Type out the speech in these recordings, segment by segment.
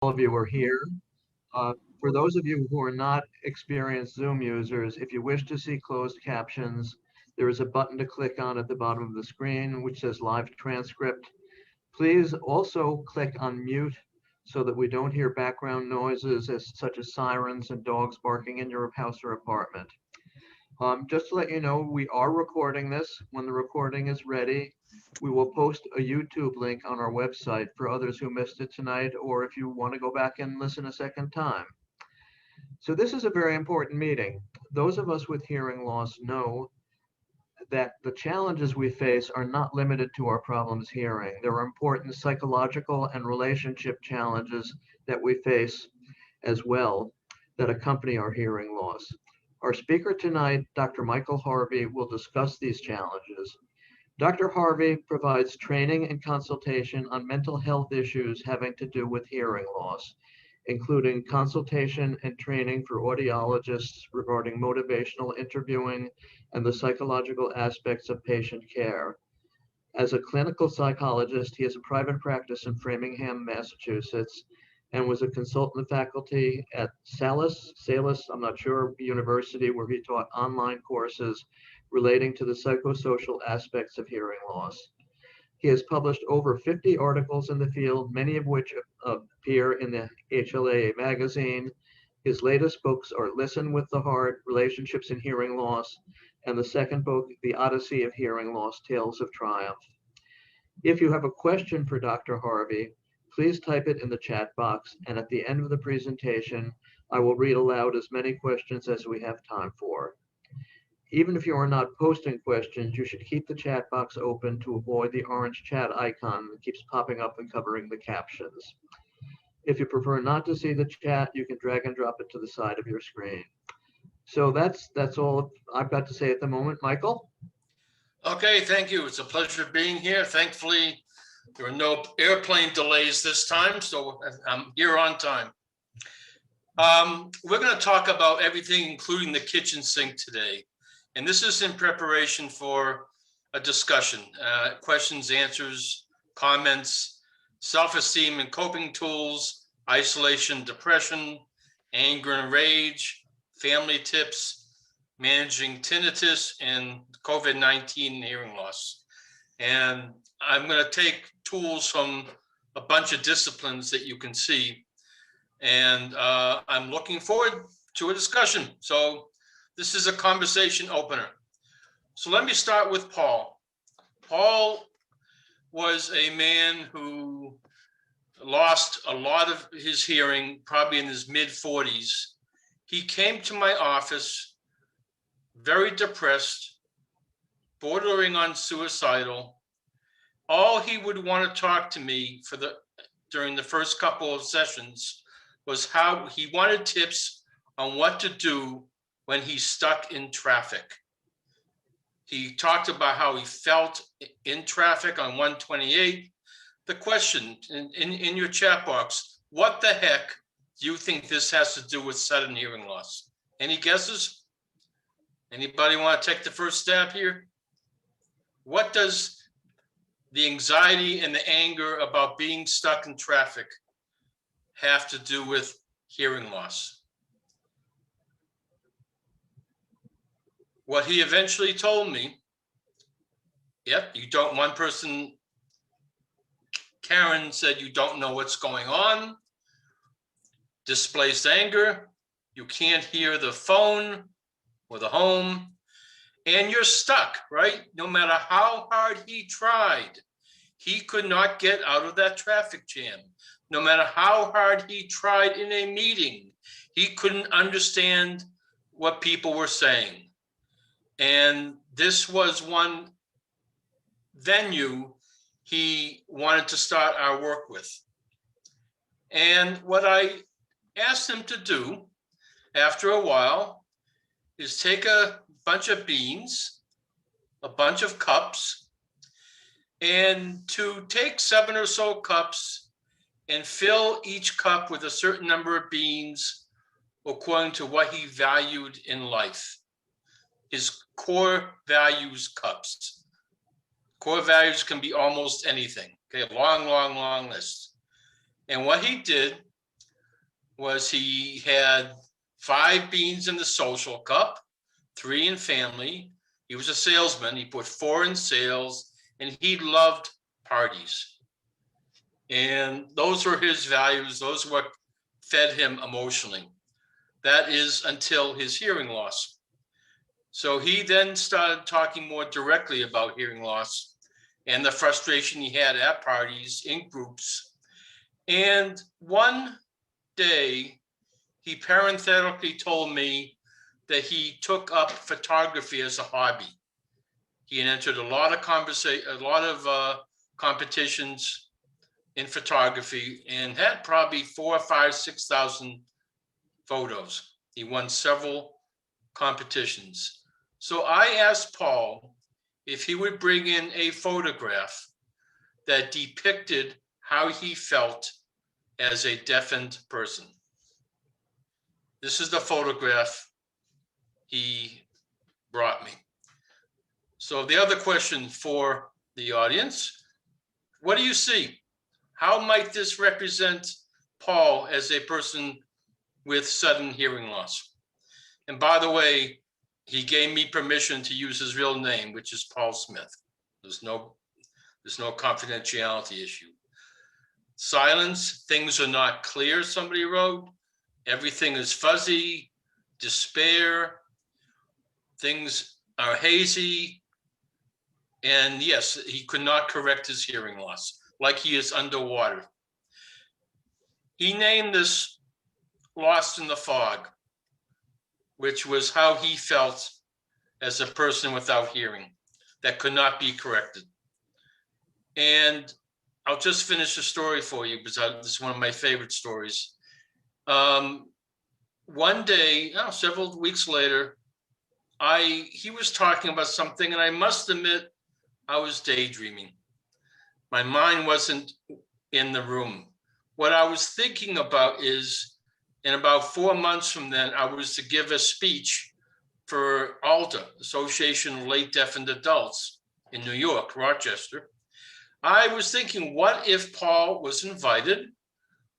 all of you are here. For those of you who are not experienced Zoom users, if you wish to see closed captions, there is a button to click on at the bottom of the screen which says live transcript. Please also click on mute so that we don't hear background noises such as sirens and dogs barking in your house or apartment. Just to let you know, we are recording this. When the recording is ready, we will post a YouTube link on our website for others who missed it tonight, or if you want to go back and listen a second time. So this is a very important meeting. Those of us with hearing loss know that the challenges we face are not limited to our problems hearing. There are important psychological and relationship challenges that we face as well that accompany our hearing loss. Our speaker tonight, Dr. Michael Harvey, will discuss these challenges. Dr. Harvey provides training and consultation on mental health issues having to do with hearing loss, including consultation and training for audiologists regarding motivational interviewing and the psychological aspects of patient care. As a clinical psychologist, he has a private practice in Framingham, Massachusetts, and was a consultant faculty at Salus, I'm not sure, University, where he taught online courses relating to the psychosocial aspects of hearing loss. He has published over 50 articles in the field, many of which appear in the HLAA magazine. His latest books are Listen with the Heart, Relationships in Hearing Loss, and the second book, The Odyssey of Hearing Loss, Tales of Triumph. If you have a question for Dr. Harvey, please type it in the chat box, and at the end of the presentation, I will read aloud as many questions as we have time for. Even if you are not posting questions, you should keep the chat box open to avoid the orange chat icon that keeps popping up and covering the captions. If you prefer not to see the chat, you can drag and drop it to the side of your screen. So that's all I've got to say at the moment. Michael? Okay, thank you. It's a pleasure being here. Thankfully, there are no airplane delays this time, so I'm here on time. We're going to talk about everything, including the kitchen sink today. And this is in preparation for a discussion, questions, answers, comments, self-esteem and coping tools, isolation, depression, anger and rage, family tips, managing tinnitus, and COVID-19 hearing loss. And I'm going to take tools from a bunch of disciplines that you can see. And I'm looking forward to a discussion. So this is a conversation opener. So let me start with Paul. Paul was a man who lost a lot of his hearing, probably in his mid-40s. He came to my office very depressed, bordering on suicidal. All he would want to talk to me during the first couple of sessions was how he wanted tips on what to do when he's stuck in traffic. He talked about how he felt in traffic on 128. The question in your chat box, what the heck do you think this has to do with sudden hearing loss? Any guesses? Anybody want to take the first stab here? What does the anxiety and the anger about being stuck in traffic have to do with hearing loss? What he eventually told me, one person, Karen, said you don't know what's going on, displaced anger, you can't hear the phone or the home, and you're stuck, right? No matter how hard he tried, he could not get out of that traffic jam. No matter how hard he tried in a meeting, he couldn't understand what people were saying. And this was one venue he wanted to start our work with. And what I asked him to do after a while is take a bunch of beans, a bunch of cups, and to take 7 or so cups and fill each cup with a certain number of beans according to what he valued in life. His core values cups. Core values can be almost anything. Okay, a long, long, long list. And what he did was he had 5 beans in the social cup, 3 in family. He was a salesman. He put 4 in sales, and he loved parties. And those were his values. Those were what fed him emotionally. That is until his hearing loss. So he then started talking more directly about hearing loss and the frustration he had at parties in groups. And one day, he parenthetically told me that he took up photography as a hobby. He had entered a lot of competitions in photography and had probably 4,000, 5,000, 6,000 photos. He won several competitions. So I asked Paul if he would bring in a photograph that depicted how he felt as a deafened person. This is the photograph he brought me. So the other question for the audience, what do you see? How might this represent Paul as a person with sudden hearing loss? And by the way, he gave me permission to use his real name, which is Paul Smith. There's no confidentiality issue. Silence, things are not clear, somebody wrote. Everything is fuzzy, despair, things are hazy. And yes, he could not correct his hearing loss, like he is underwater. He named this Lost in the Fog, which was how he felt as a person without hearing that could not be corrected. And I'll just finish the story for you because this is one of my favorite stories. One day, several weeks later, he was talking about something, and I must admit, I was daydreaming. My mind wasn't in the room. What I was thinking about is, in about 4 months from then, I was to give a speech for ALTA, Association of Late Deafened Adults in New York, Rochester. I was thinking, what if Paul was invited?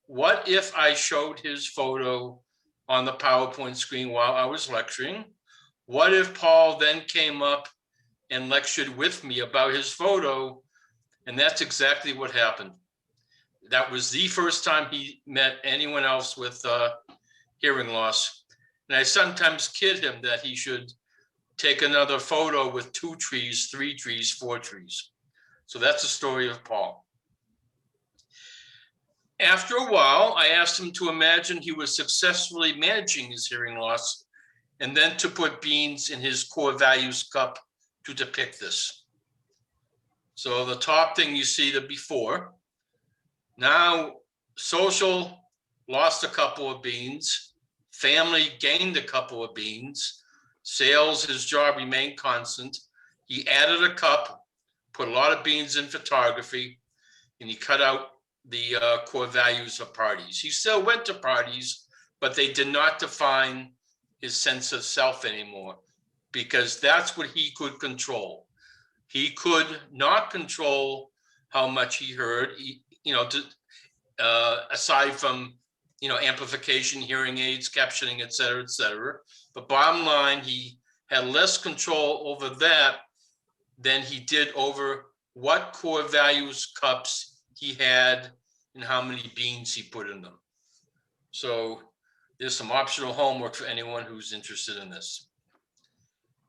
What if I showed his photo on the PowerPoint screen while I was lecturing? What if Paul then came up and lectured with me about his photo? And that's exactly what happened. That was the first time he met anyone else with hearing loss. And I sometimes kid him that he should take another photo with 2 trees, 3 trees, 4 trees. So that's the story of Paul. After a while, I asked him to imagine he was successfully managing his hearing loss and then to put beans in his core values cup to depict this. So the top thing you see the before. Now, social lost a couple of beans. Family gained a couple of beans. Sales, his job remained constant. He added a cup, put a lot of beans in photography, and he cut out the core values of parties. He still went to parties, but they did not define his sense of self anymore, because that's what he could control. He could not control how much he heard, aside from, amplification, hearing aids, captioning, et cetera, But bottom line, he had less control over that than he did over what core values cups he had and how many beans he put in them. So there's some optional homework for anyone who's interested in this.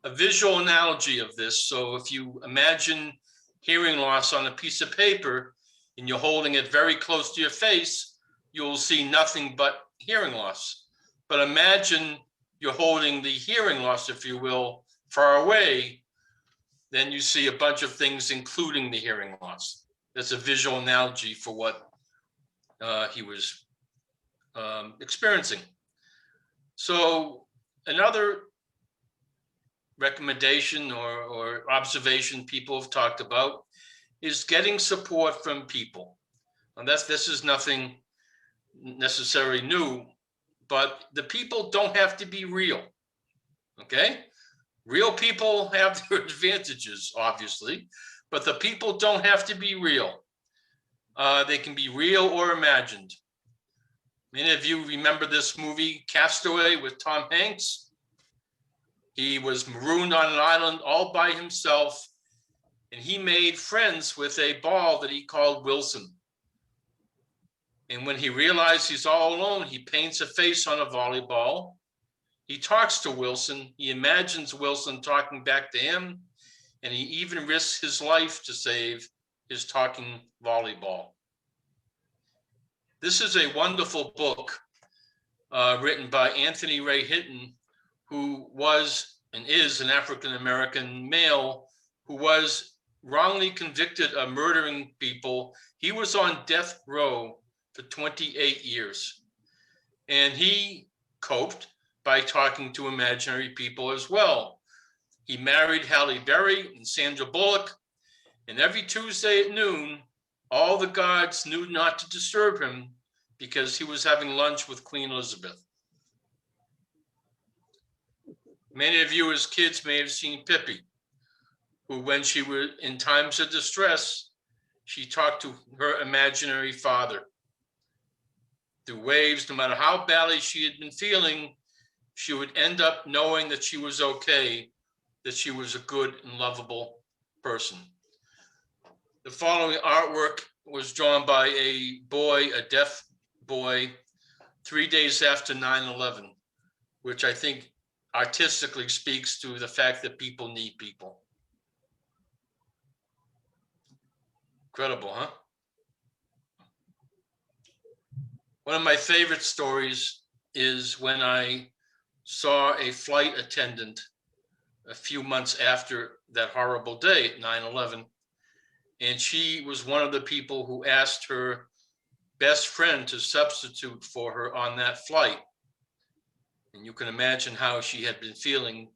A visual analogy of this. So if you imagine hearing loss on a piece of paper and you're holding it very close to your face, you'll see nothing but hearing loss. But imagine you're holding the hearing loss, if you will, far away, then you see a bunch of things, including the hearing loss. That's a visual analogy for what he was experiencing. So another recommendation or observation people have talked about is getting support from people. And this is nothing necessarily new, but the people don't have to be real, okay? Real people have their advantages, obviously, but the people don't have to be real. They can be real or imagined. Many of you remember this movie, Castaway, with Tom Hanks. He was marooned on an island all by himself, and he made friends with a ball that he called Wilson. And when he realized he's all alone, he paints a face on a volleyball. He talks to Wilson. He imagines Wilson talking back to him, and he even risks his life to save his talking volleyball. This is a wonderful book written by Anthony Ray Hinton, who was and is an African-American male who was wrongly convicted of murdering people. He was on death row for 28 years. And he coped by talking to imaginary people as well. He married Halle Berry and Sandra Bullock, and every Tuesday at noon, all the guards knew not to disturb him because he was having lunch with Queen Elizabeth. Many of you as kids may have seen Pippi, who when she was in times of distress, she talked to her imaginary father. Through waves, no matter how badly she had been feeling, she would end up knowing that she was okay, that she was a good and lovable person. The following artwork was drawn by a boy, a deaf boy, 3 days after 9/11, which I think artistically speaks to the fact that people need people. Incredible, huh? One of my favorite stories is when I saw a flight attendant a few months after that horrible day, 9/11, and she was one of the people who asked her best friend to substitute for her on that flight. And you can imagine how she had been feeling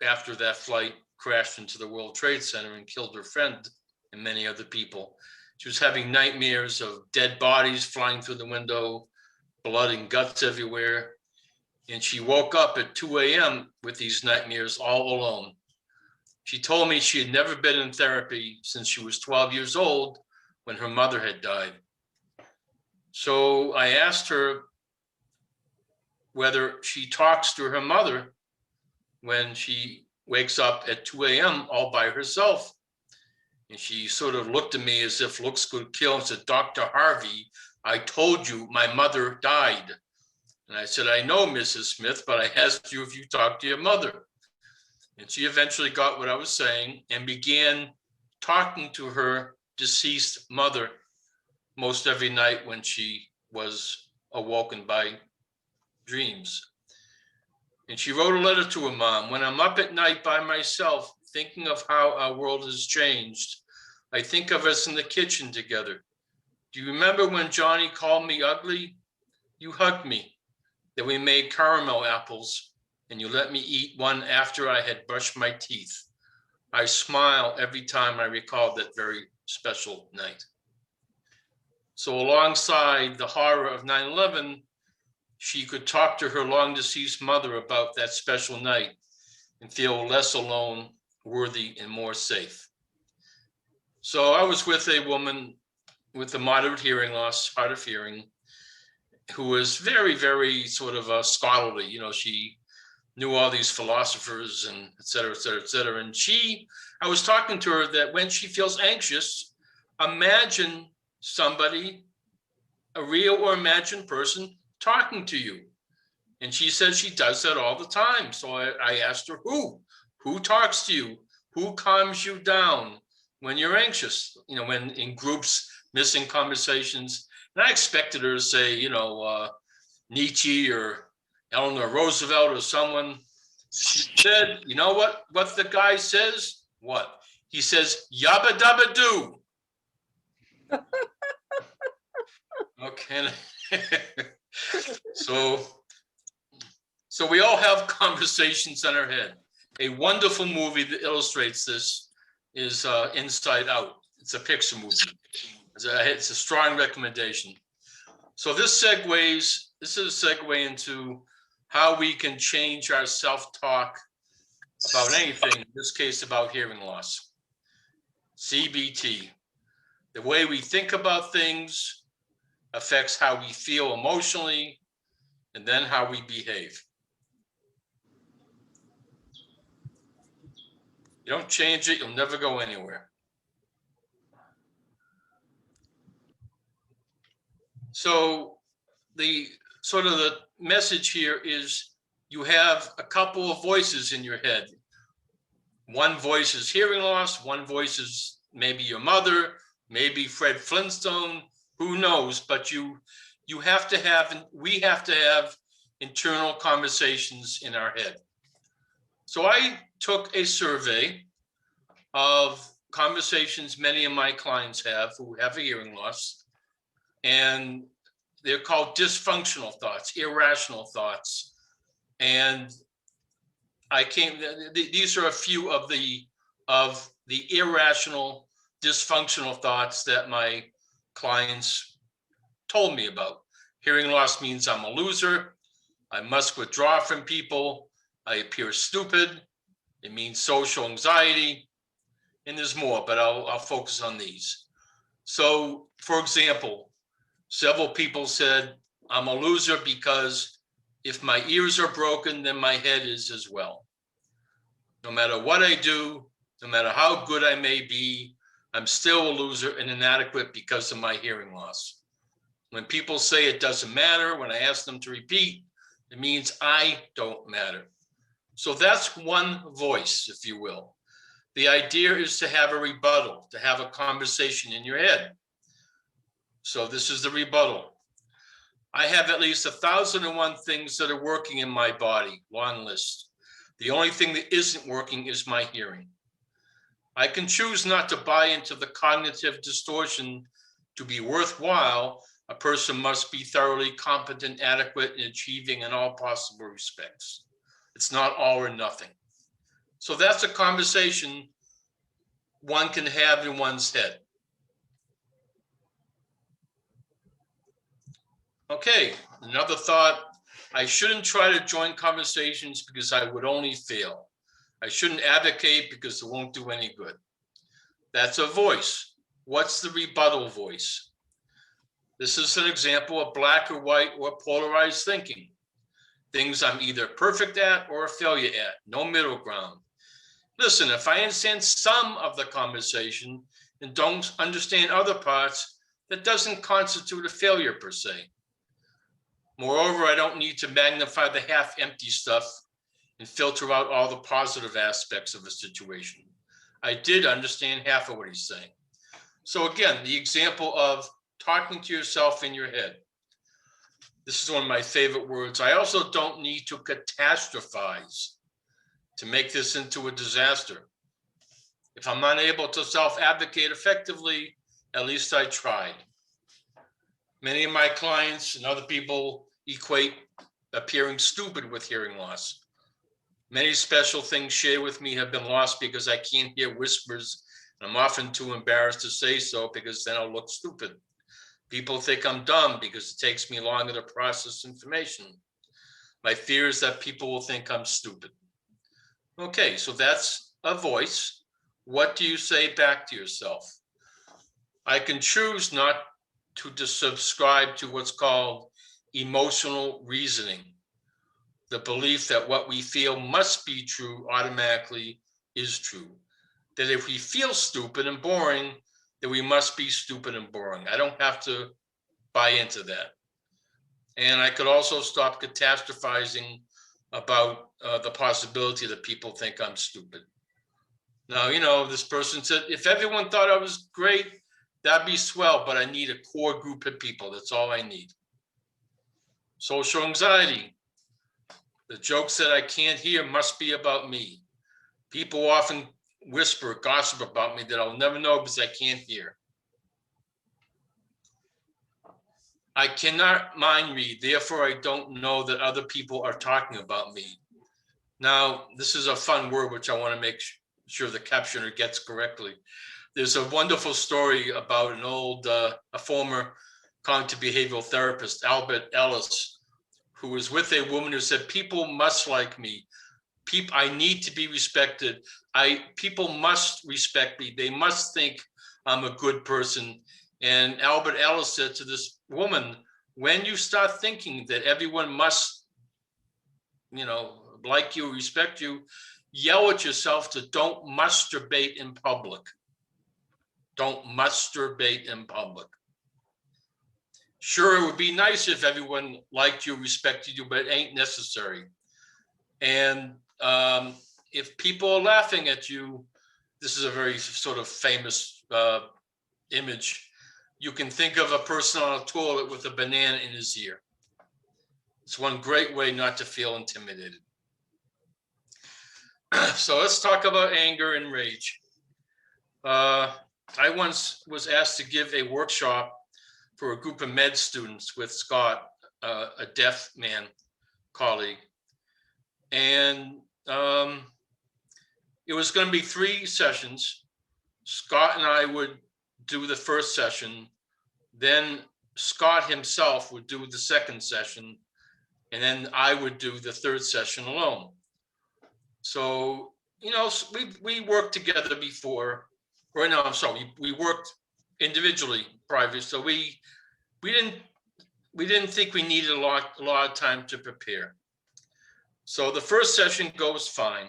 after that flight crashed into the World Trade Center and killed her friend and many other people. She was having nightmares of dead bodies flying through the window, blood and guts everywhere. And she woke up at 2 a.m. with these nightmares all alone. She told me she had never been in therapy since she was 12 years old when her mother had died. So I asked her whether she talks to her mother when she wakes up at 2 a.m. all by herself. And she sort of looked at me as if looks could kill and said, "Dr. Harvey, I told you my mother died." And I said, "I know, Mrs. Smith, but I asked you if you talked to your mother." And she eventually got what I was saying and began talking to her deceased mother most every night when she was awoken by dreams. And she wrote a letter to her mom. "When I'm up at night by myself, thinking of how our world has changed, I think of us in the kitchen together. Do you remember when Johnny called me ugly? You hugged me. Then we made caramel apples, and you let me eat one after I had brushed my teeth. I smile every time I recall that very special night." So alongside the horror of 9/11, she could talk to her long deceased mother about that special night and feel less alone, worthy, and more safe. So I was with a woman with a moderate hearing loss, hard of hearing, who was very, very sort of scholarly. You know, she knew all these philosophers and et cetera, et cetera, et cetera. And I was talking to her that when she feels anxious, imagine somebody, a real or imagined person, talking to you. And she said she does that all the time. So I asked her, who talks to you? Who calms you down when you're anxious? You know, when in groups, missing conversations. And I expected her to say, Nietzsche or Eleanor Roosevelt or someone. She said, "You know what the guy says? What? He says, yabba dabba doo." Okay. So we all have conversations in our head. A wonderful movie that illustrates this is Inside Out. It's a Pixar movie. It's a strong recommendation. So this is a segue into how we can change our self-talk about anything, in this case about hearing loss. CBT, the way we think about things, affects how we feel emotionally, and then how we behave. You don't change it, you'll never go anywhere. So the sort of the message here is you have a couple of voices in your head. One voice is hearing loss, one voice is maybe your mother, maybe Fred Flintstone, who knows, but you have to have, we have to have internal conversations in our head. So I took a survey of conversations many of my clients have who have a hearing loss, and they're called dysfunctional thoughts, irrational thoughts. And these are a few of the irrational, dysfunctional thoughts that my clients told me about. Hearing loss means I'm a loser. I must withdraw from people. I appear stupid. It means social anxiety. And there's more, but I'll focus on these. So, for example, several people said, I'm a loser because if my ears are broken, then my head is as well. No matter what I do, no matter how good I may be, I'm still a loser and inadequate because of my hearing loss. When people say it doesn't matter, when I ask them to repeat, it means I don't matter. So that's one voice, if you will. The idea is to have a rebuttal, to have a conversation in your head. So this is the rebuttal. I have at least 1,001 things that are working in my body, long list. The only thing that isn't working is my hearing. I can choose not to buy into the cognitive distortion. To be worthwhile, a person must be thoroughly competent, adequate, and achieving in all possible respects. It's not all or nothing. So that's a conversation one can have in one's head. Okay, another thought. I shouldn't try to join conversations because I would only fail. I shouldn't advocate because it won't do any good. That's a voice. What's the rebuttal voice? This is an example of black or white or polarized thinking. Things I'm either perfect at or a failure at, no middle ground. Listen, if I understand some of the conversation and don't understand other parts, that doesn't constitute a failure per se. Moreover, I don't need to magnify the half-empty stuff and filter out all the positive aspects of a situation. I did understand half of what he's saying. So again, the example of talking to yourself in your head. This is one of my favorite words. I also don't need to catastrophize to make this into a disaster. If I'm unable to self-advocate effectively, at least I tried. Many of my clients and other people equate appearing stupid with hearing loss. Many special things shared with me have been lost because I can't hear whispers, and I'm often too embarrassed to say so because then I'll look stupid. People think I'm dumb because it takes me longer to process information. My fear is that people will think I'm stupid. Okay, so that's a voice. What do you say back to yourself? I can choose not to subscribe to what's called emotional reasoning, the belief that what we feel must be true automatically is true. That if we feel stupid and boring, then we must be stupid and boring. I don't have to buy into that. And I could also stop catastrophizing about the possibility that people think I'm stupid. Now, you know, this person said, if everyone thought I was great, that'd be swell, but I need a core group of people. That's all I need. Social anxiety. The jokes that I can't hear must be about me. People often whisper, gossip about me that I'll never know because I can't hear. I cannot mind read, therefore I don't know that other people are talking about me. Now, this is a fun word, which I want to make sure the captioner gets correctly. There's a wonderful story about an old, a former cognitive behavioral therapist, Albert Ellis, who was with a woman who said, people must like me. I need to be respected. People must respect me. They must think I'm a good person. And Albert Ellis said to this woman, when you start thinking that everyone must, like you, respect you, yell at yourself to don't masturbate in public. Don't masturbate in public. Sure, it would be nice if everyone liked you, respected you, but it ain't necessary. And if people are laughing at you, this is a very sort of famous image. You can think of a person on a toilet with a banana in his ear. It's one great way not to feel intimidated. So let's talk about anger and rage. I once was asked to give a workshop for a group of med students with Scott, a deaf man colleague. And it was going to be 3 sessions. Scott and I would do the first session. Then Scott himself would do the second session. And then I would do the third session alone. So, we worked together before. Right now, I'm sorry, we worked individually private. So we didn't think we needed a lot of time to prepare. So the first session goes fine.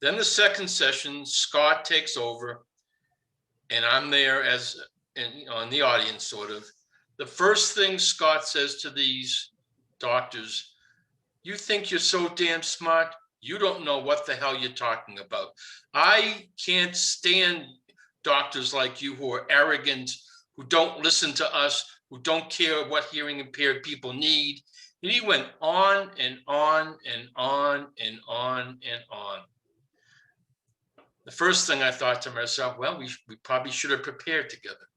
Then the second session, Scott takes over, and I'm there in the audience, sort of. The first thing Scott says to these doctors, "You think you're so damn smart? You don't know what the hell you're talking about. I can't stand doctors like you who are arrogant, who don't listen to us, who don't care what hearing impaired people need." And he went on and on and on and on and on. The first thing I thought to myself, well, we probably should have prepared together.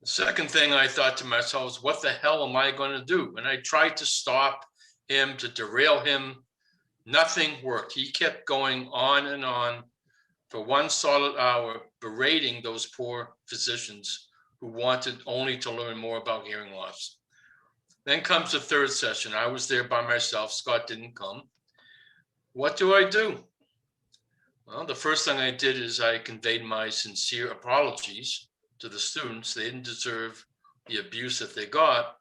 The second thing I thought to myself was, what the hell am I going to do? And I tried to stop him, to derail him. Nothing worked. He kept going on and on for 1 solid hour, berating those poor physicians who wanted only to learn more about hearing loss. Then comes the third session. I was there by myself. Scott didn't come. What do I do? Well, the first thing I did is I conveyed my sincere apologies to the students. They didn't deserve the abuse that they got.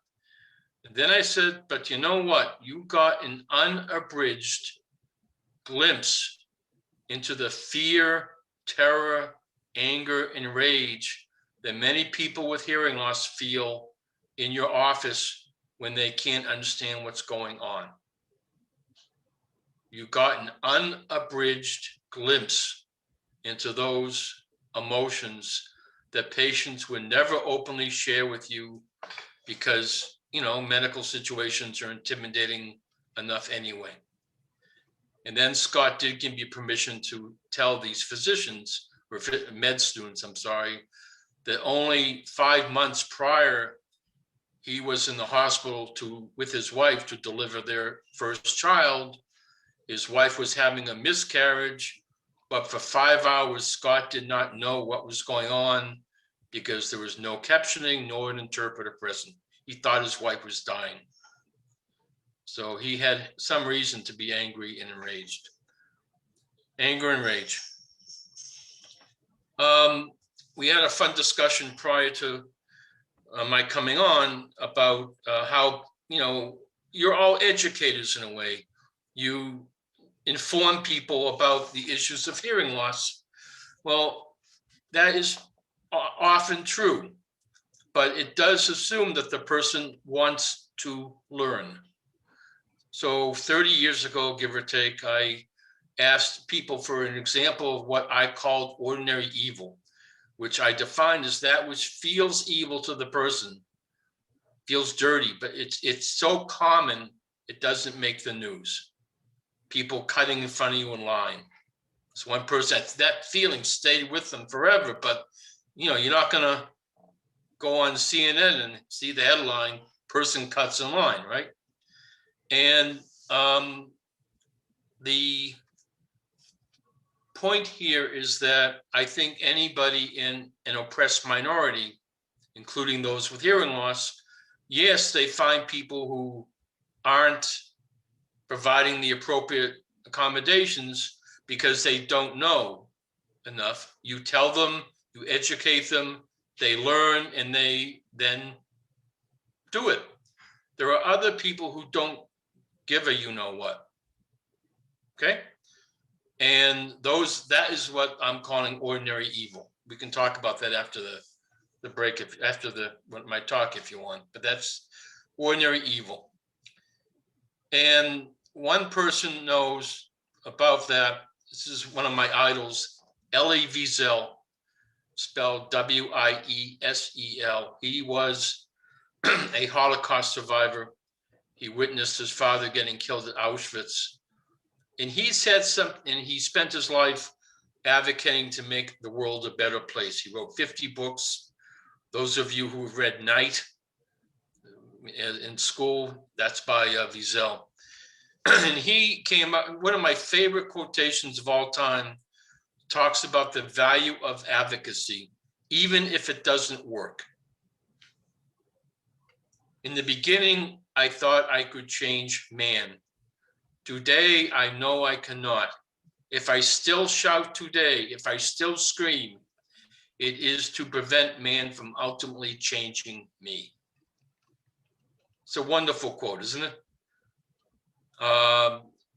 And then I said, but you know what? You got an unabridged glimpse into the fear, terror, anger, and rage that many people with hearing loss feel in your office when they can't understand what's going on. You got an unabridged glimpse into those emotions that patients would never openly share with you because, medical situations are intimidating enough anyway. And then Scott did give me permission to tell these physicians, or med students, that only 5 months prior, he was in the hospital with his wife to deliver their first child. His wife was having a miscarriage, but for 5 hours, Scott did not know what was going on because there was no captioning nor an interpreter present. He thought his wife was dying. So he had some reason to be angry and enraged. Anger and rage. We had a fun discussion prior to my coming on about how, you're all educators in a way. You inform people about the issues of hearing loss. Well, that is often true, but it does assume that the person wants to learn. So 30 years ago, give or take, I asked people for an example of what I called ordinary evil, which I defined as that which feels evil to the person, feels dirty, but it's so common, it doesn't make the news. People cutting in front of you in line. So one person, that feeling stayed with them forever, but you're not gonna go on CNN and see the headline, person cuts in line, right? And the point here is that I think anybody in an oppressed minority, including those with hearing loss, yes, they find people who aren't providing the appropriate accommodations because they don't know enough. You tell them, you educate them, they learn, and they then do it. There are other people who don't give a you know what. Okay? And that is what I'm calling ordinary evil. We can talk about that after the break, after my talk if you want, but that's ordinary evil. And one person knows about that. This is one of my idols, Elie Wiesel, spelled W-I-E-S-E-L. He was a Holocaust survivor. He witnessed his father getting killed at Auschwitz. And he said something, and he spent his life advocating to make the world a better place. He wrote 50 books. Those of you who have read Night in school, that's by Wiesel. And he came up, one of my favorite quotations of all time, talks about the value of advocacy, even if it doesn't work. In the beginning, I thought I could change man. Today, I know I cannot. If I still shout today, if I still scream, it is to prevent man from ultimately changing me. It's a wonderful quote, isn't it?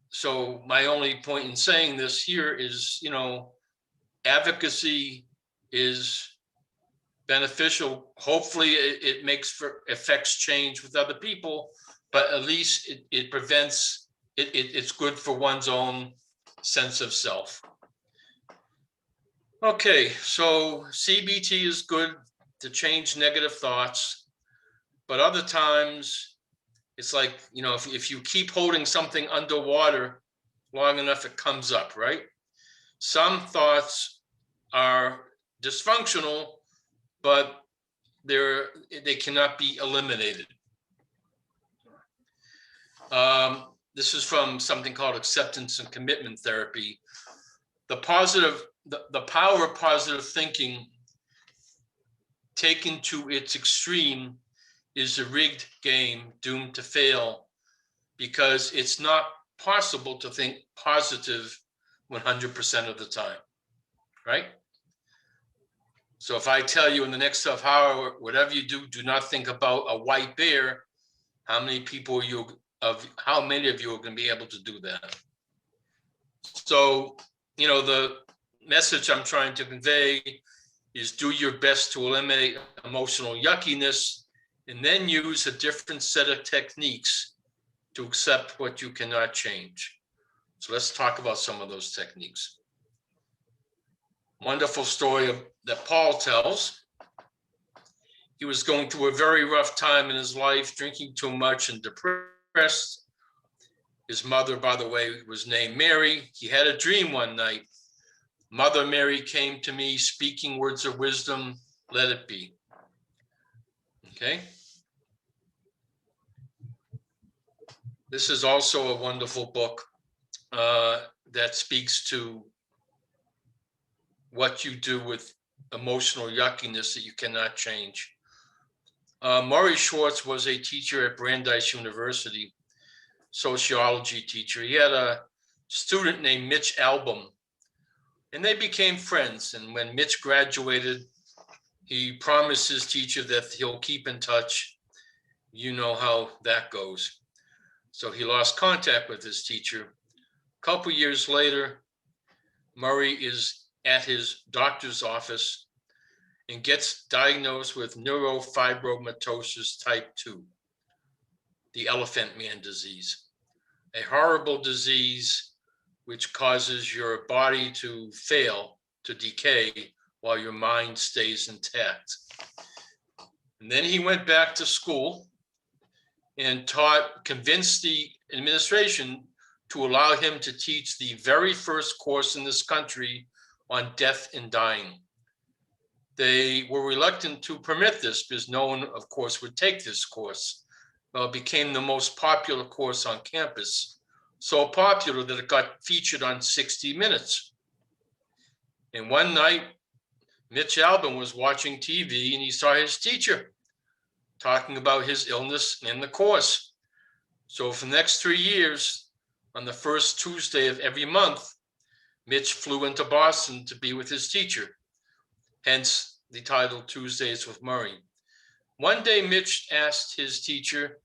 So my only point in saying this here is, advocacy is beneficial. Hopefully it affects change with other people, but at least it prevents, it's good for one's own sense of self. Okay, so CBT is good to change negative thoughts, but other times it's like, if you keep holding something underwater long enough, it comes up, right? Some thoughts are dysfunctional, but they cannot be eliminated. This is from something called acceptance and commitment therapy. The power of positive thinking taken to its extreme is a rigged game doomed to fail, because it's not possible to think positive 100% of the time, right? So if I tell you in the next half hour, whatever you do, do not think about a white bear, how many of you are going to be able to do that? So, the message I'm trying to convey is do your best to eliminate emotional yuckiness, and then use a different set of techniques to accept what you cannot change. So let's talk about some of those techniques. Wonderful story that Paul tells. He was going through a very rough time in his life, drinking too much and depressed. His mother, by the way, was named Mary. He had a dream one night. Mother Mary came to me speaking words of wisdom, let it be. Okay. This is also a wonderful book that speaks to what you do with emotional yuckiness that you cannot change. Murray Schwartz was a teacher at Brandeis University, sociology teacher. He had a student named Mitch Albom, and they became friends. And when Mitch graduated, he promised his teacher that he'll keep in touch. You know how that goes. So he lost contact with his teacher. A couple years later, Murray is at his doctor's office and gets diagnosed with neurofibromatosis type 2, the elephant man disease, a horrible disease which causes your body to fail, to decay, while your mind stays intact. And then he went back to school and convinced the administration to allow him to teach the very first course in this country on death and dying. They were reluctant to permit this because no one, of course, would take this course. Well, it became the most popular course on campus, so popular that it got featured on 60 Minutes. And one night, Mitch Albom was watching TV and he saw his teacher talking about his illness and the course. So for the next 3 years, on the first Tuesday of every month, Mitch flew into Boston to be with his teacher, hence the title Tuesdays with Murray. One day, Mitch asked his teacher,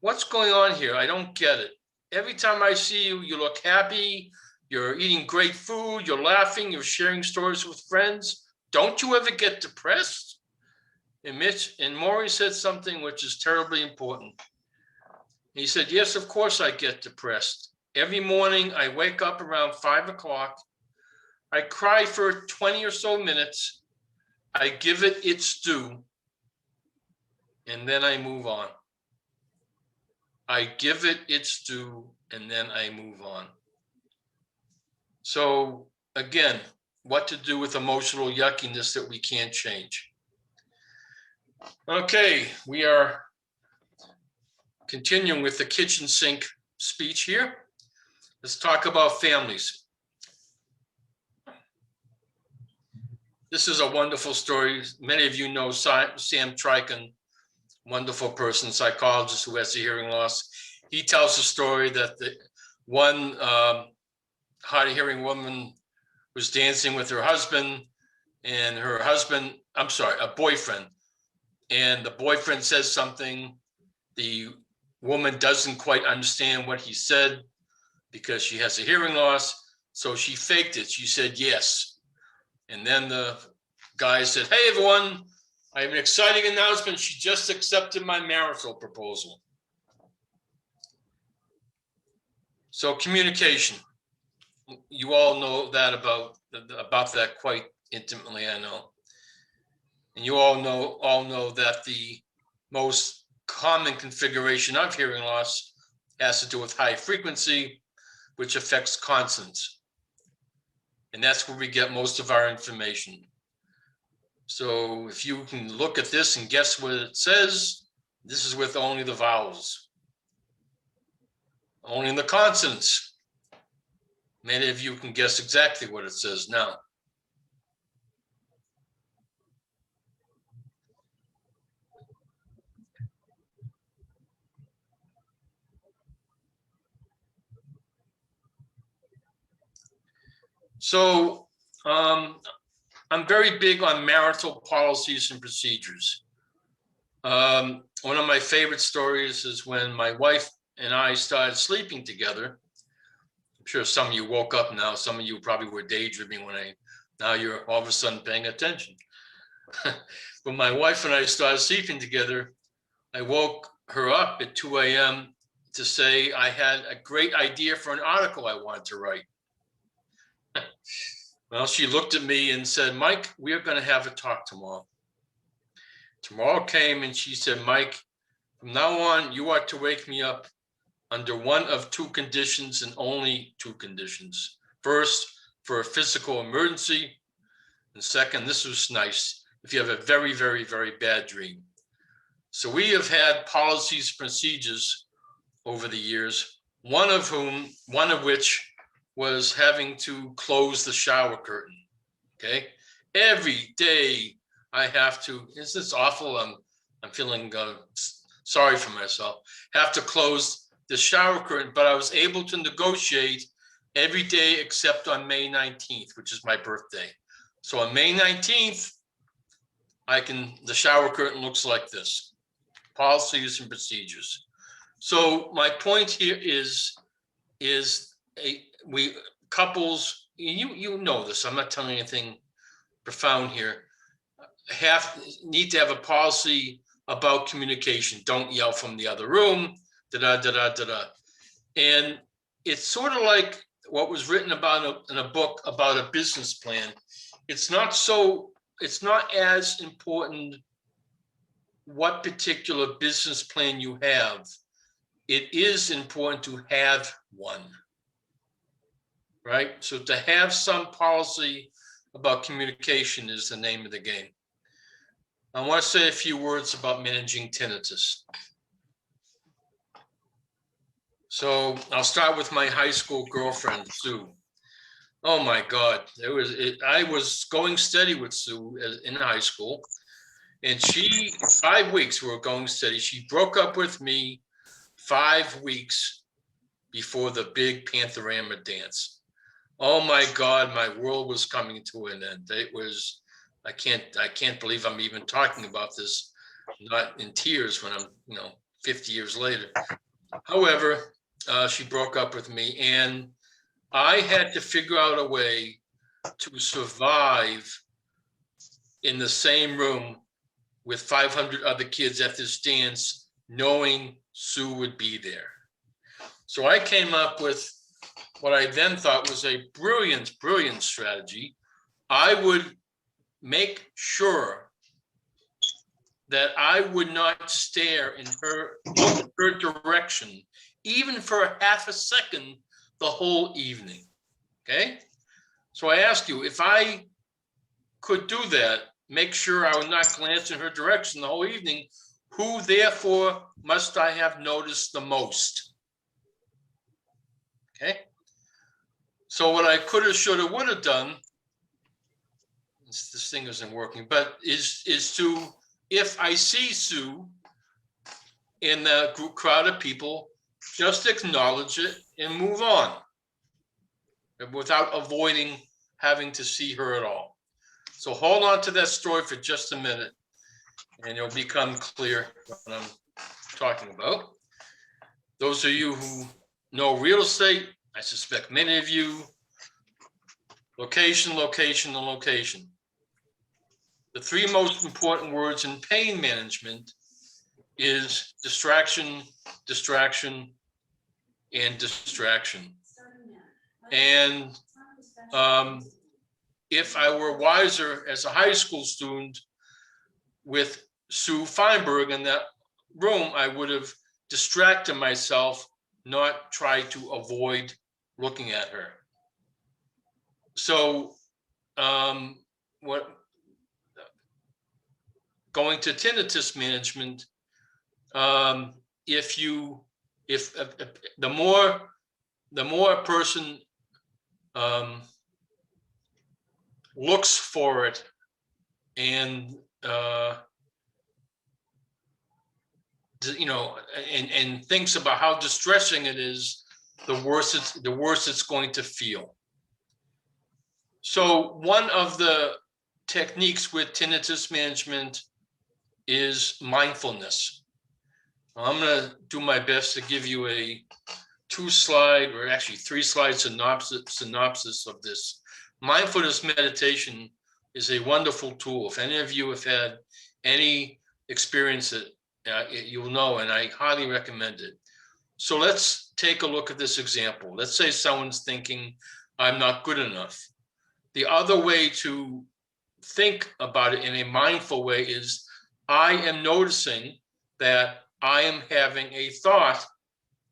"What's going on here? I don't get it. Every time I see you, you look happy. You're eating great food. You're laughing. You're sharing stories with friends. Don't you ever get depressed?" And Maury said something which is terribly important. He said, "Yes, of course I get depressed. Every morning I wake up around 5 o'clock. I cry for 20 or so minutes. I give it its due, and then I move on. I give it its due, and then I move on." So again, what to do with emotional yuckiness that we can't change. Okay, we are continuing with the kitchen sink speech here. Let's talk about families. This is a wonderful story. Many of you know Sam Triken, wonderful person, psychologist who has a hearing loss. He tells a story that the one hard of hearing woman was dancing with her husband, and her husband, I'm sorry, a boyfriend, and the boyfriend says something. The woman doesn't quite understand what he said because she has a hearing loss, so she faked it. She said yes. And then the guy said, "Hey, everyone, I have an exciting announcement. She just accepted my marital proposal." So communication. You all know that about that quite intimately, I know. And you all know that the most common configuration of hearing loss has to do with high frequency, which affects consonants. And that's where we get most of our information. So if you can look at this and guess what it says, this is with only the vowels, only in the consonants. Many of you can guess exactly what it says now. So I'm very big on marital policies and procedures. One of my favorite stories is when my wife and I started sleeping together. I'm sure some of you woke up now. Some of you probably were daydreaming now you're all of a sudden paying attention. When my wife and I started sleeping together, I woke her up at 2 a.m. to say I had a great idea for an article I wanted to write. Well, she looked at me and said, "Mike, we are going to have a talk tomorrow." Tomorrow came and she said, "Mike, from now on, you are to wake me up under one of two conditions and only two conditions. First, for a physical emergency. And second, this was nice, if you have a very, very, very bad dream." So we have had policies, procedures over the years, one of which was having to close the shower curtain. Okay. Every day I have to, is this awful? I'm feeling sorry for myself. Have to close the shower curtain, but I was able to negotiate every day except on May 19th, which is my birthday. So on May 19th, the shower curtain looks like this. Policies and procedures. So my point here is couples, you know this, I'm not telling anything profound here, need to have a policy about communication. Don't yell from the other room, And it's sort of like what was written about in a book about a business plan. It's not as important what particular business plan you have. It is important to have one, right? So to have some policy about communication is the name of the game. I want to say a few words about managing tinnitus. So I'll start with my high school girlfriend, Sue. Oh my God, I was going steady with Sue in high school, and 5 weeks we were going steady. She broke up with me 5 weeks before the big Pantherama dance. Oh my God, my world was coming to an end. It was, I can't believe I'm even talking about this. not in tears when I'm, 50 years later. However, she broke up with me, and I had to figure out a way to survive in the same room with 500 other kids at this dance, knowing Sue would be there. So I came up with what I then thought was a brilliant, brilliant strategy. I would make sure that I would not stare in her direction, even for a half a second, the whole evening. Okay. So I ask you, if I could do that, make sure I would not glance in her direction the whole evening, who therefore must I have noticed the most? Okay. So what I could have, should have, would have done, this thing isn't working, but is to, if I see Sue in the group crowd of people, just acknowledge it and move on without avoiding having to see her at all. So hold on to that story for just a minute and it'll become clear what I'm talking about. Those of you who know real estate, I suspect many of you, location, location, and location. The three most important words in pain management is distraction, distraction, and distraction. And if I were wiser as a high school student with Sue Feinberg in that room, I would have distracted myself, not try to avoid looking at her. So going to tinnitus management, if the more a person looks for it and and thinks about how distressing it is, the worse it's going to feel. So one of the techniques with tinnitus management is mindfulness. I'm going to do my best to give you a 2-slide or actually 3-slide synopsis of this. Mindfulness meditation is a wonderful tool. If any of you have had any experience you'll know, and I highly recommend it. So let's take a look at this example. Let's say someone's thinking, I'm not good enough. The other way to think about it in a mindful way is, I am noticing that I am having a thought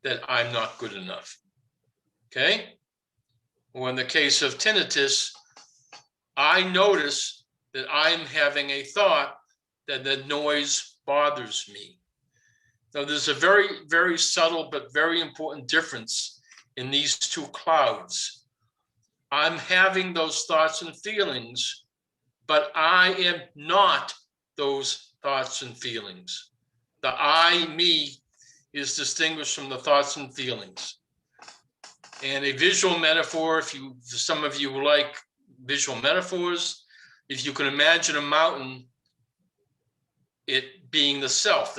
that I'm not good enough. Okay? Or in the case of tinnitus, I notice that I'm having a thought that the noise bothers me. Now, there's a very, very subtle but very important difference in these two clouds. I'm having those thoughts and feelings, but I am not those thoughts and feelings. The I, me, is distinguished from the thoughts and feelings. And a visual metaphor, for some of you who like visual metaphors, if you can imagine a mountain, it being the self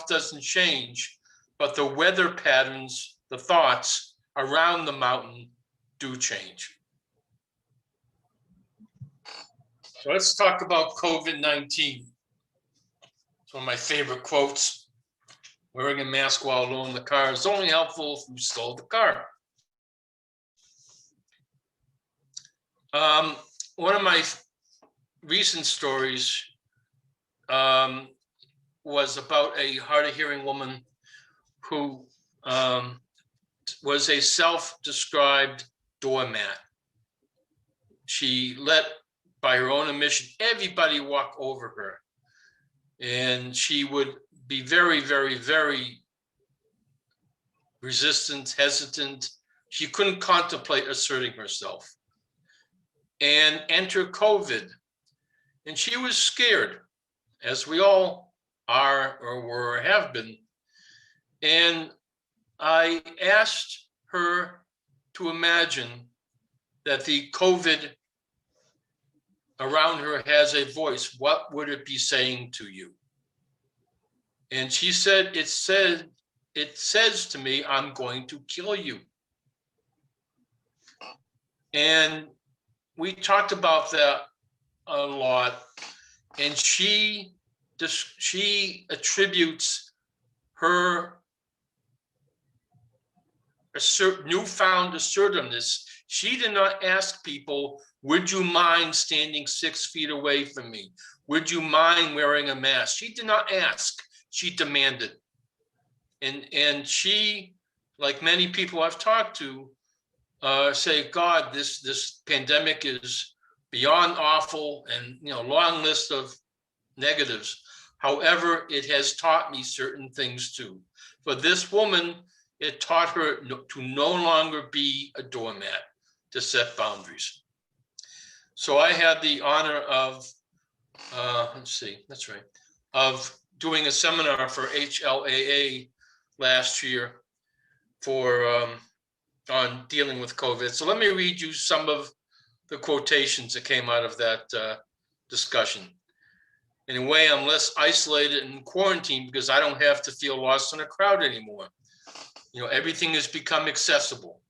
doesn't change, but the weather patterns, the thoughts around the mountain do change. So let's talk about COVID-19. It's one of my favorite quotes. Wearing a mask while alone in the car is only helpful if you stole the car. One of my recent stories was about a hard of hearing woman who was a self-described doormat. She let, by her own admission, everybody walk over her. And she would be very, very, very resistant, hesitant. She couldn't contemplate asserting herself. And enter COVID. And she was scared, as we all are or were or have been. And I asked her to imagine that the COVID around her has a voice. What would it be saying to you? And she said, it says to me, I'm going to kill you. And we talked about that a lot. And she attributes her newfound assertiveness. She did not ask people, would you mind standing 6 feet away from me? Would you mind wearing a mask? She did not ask, she demanded. And she, like many people I've talked to, say, God, this pandemic is beyond awful, and long list of negatives. However, it has taught me certain things too. For this woman, it taught her to no longer be a doormat, to set boundaries. So I had the honor of, of doing a seminar for HLAA last year for on dealing with COVID. So let me read you some of the quotations that came out of that discussion. In a way, I'm less isolated and quarantined because I don't have to feel lost in a crowd anymore. Everything has become accessible.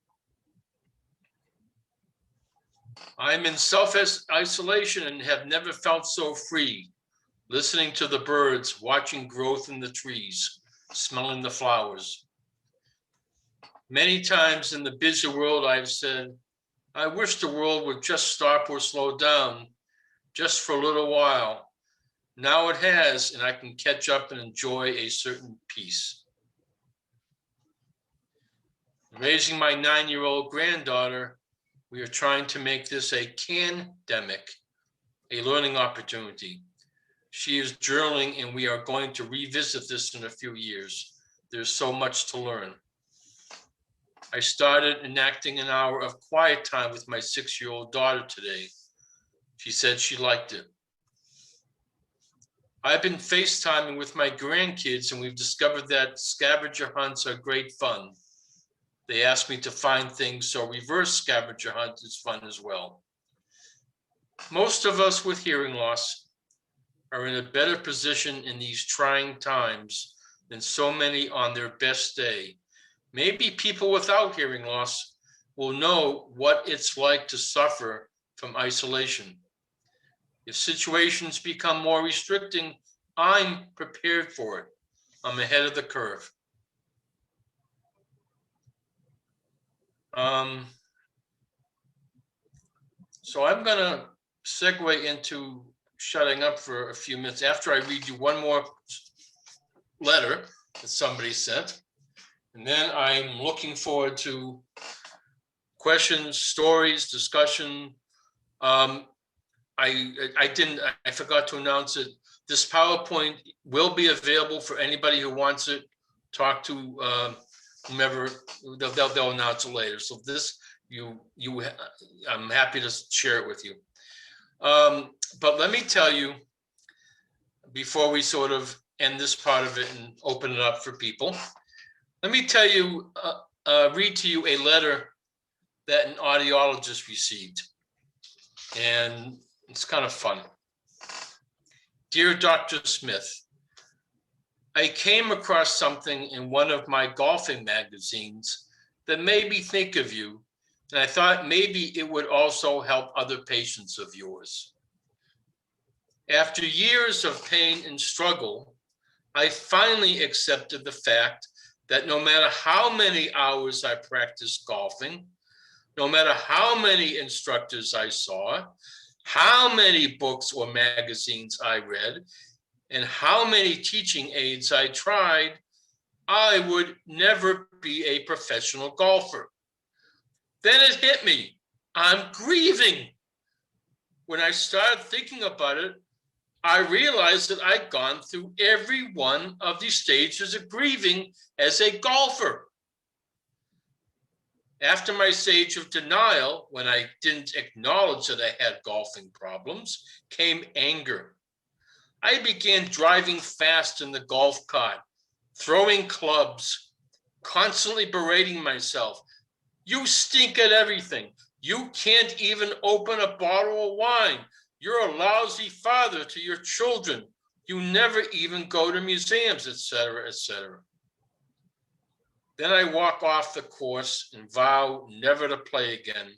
I'm in self-isolation and have never felt so free, listening to the birds, watching growth in the trees, smelling the flowers. Many times in the busy world, I've said, I wish the world would just stop or slow down just for a little while. Now it has, and I can catch up and enjoy a certain peace. Raising my 9-year-old granddaughter, we are trying to make this a can-demic, a learning opportunity. She is journaling, and we are going to revisit this in a few years. There's so much to learn. I started enacting an hour of quiet time with my 6-year-old daughter today. She said she liked it. I've been FaceTiming with my grandkids, and we've discovered that scavenger hunts are great fun. They asked me to find things, so reverse scavenger hunt is fun as well. Most of us with hearing loss are in a better position in these trying times than so many on their best day. Maybe people without hearing loss will know what it's like to suffer from isolation. If situations become more restricting, I'm prepared for it. I'm ahead of the curve. So I'm going to segue into shutting up for a few minutes after I read you one more letter that somebody sent. And then I'm looking forward to questions, stories, discussion. I forgot to announce it. This PowerPoint will be available for anybody who wants it. Talk to whomever, they'll announce it later. So this, I'm happy to share it with you. But let me tell you, before we sort of end this part of it and open it up for people, let me tell you, read to you a letter that an audiologist received. And it's kind of fun. Dear Dr. Smith, I came across something in one of my golfing magazines that made me think of you, and I thought maybe it would also help other patients of yours. After years of pain and struggle, I finally accepted the fact that no matter how many hours I practiced golfing, no matter how many instructors I saw, how many books or magazines I read, and how many teaching aids I tried, I would never be a professional golfer. Then it hit me, I'm grieving. When I started thinking about it, I realized that I'd gone through every one of these stages of grieving as a golfer. After my stage of denial, when I didn't acknowledge that I had golfing problems, came anger. I began driving fast in the golf cart, throwing clubs, constantly berating myself. You stink at everything. You can't even open a bottle of wine. You're a lousy father to your children. You never even go to museums, etc., etc. Then I walk off the course and vow never to play again,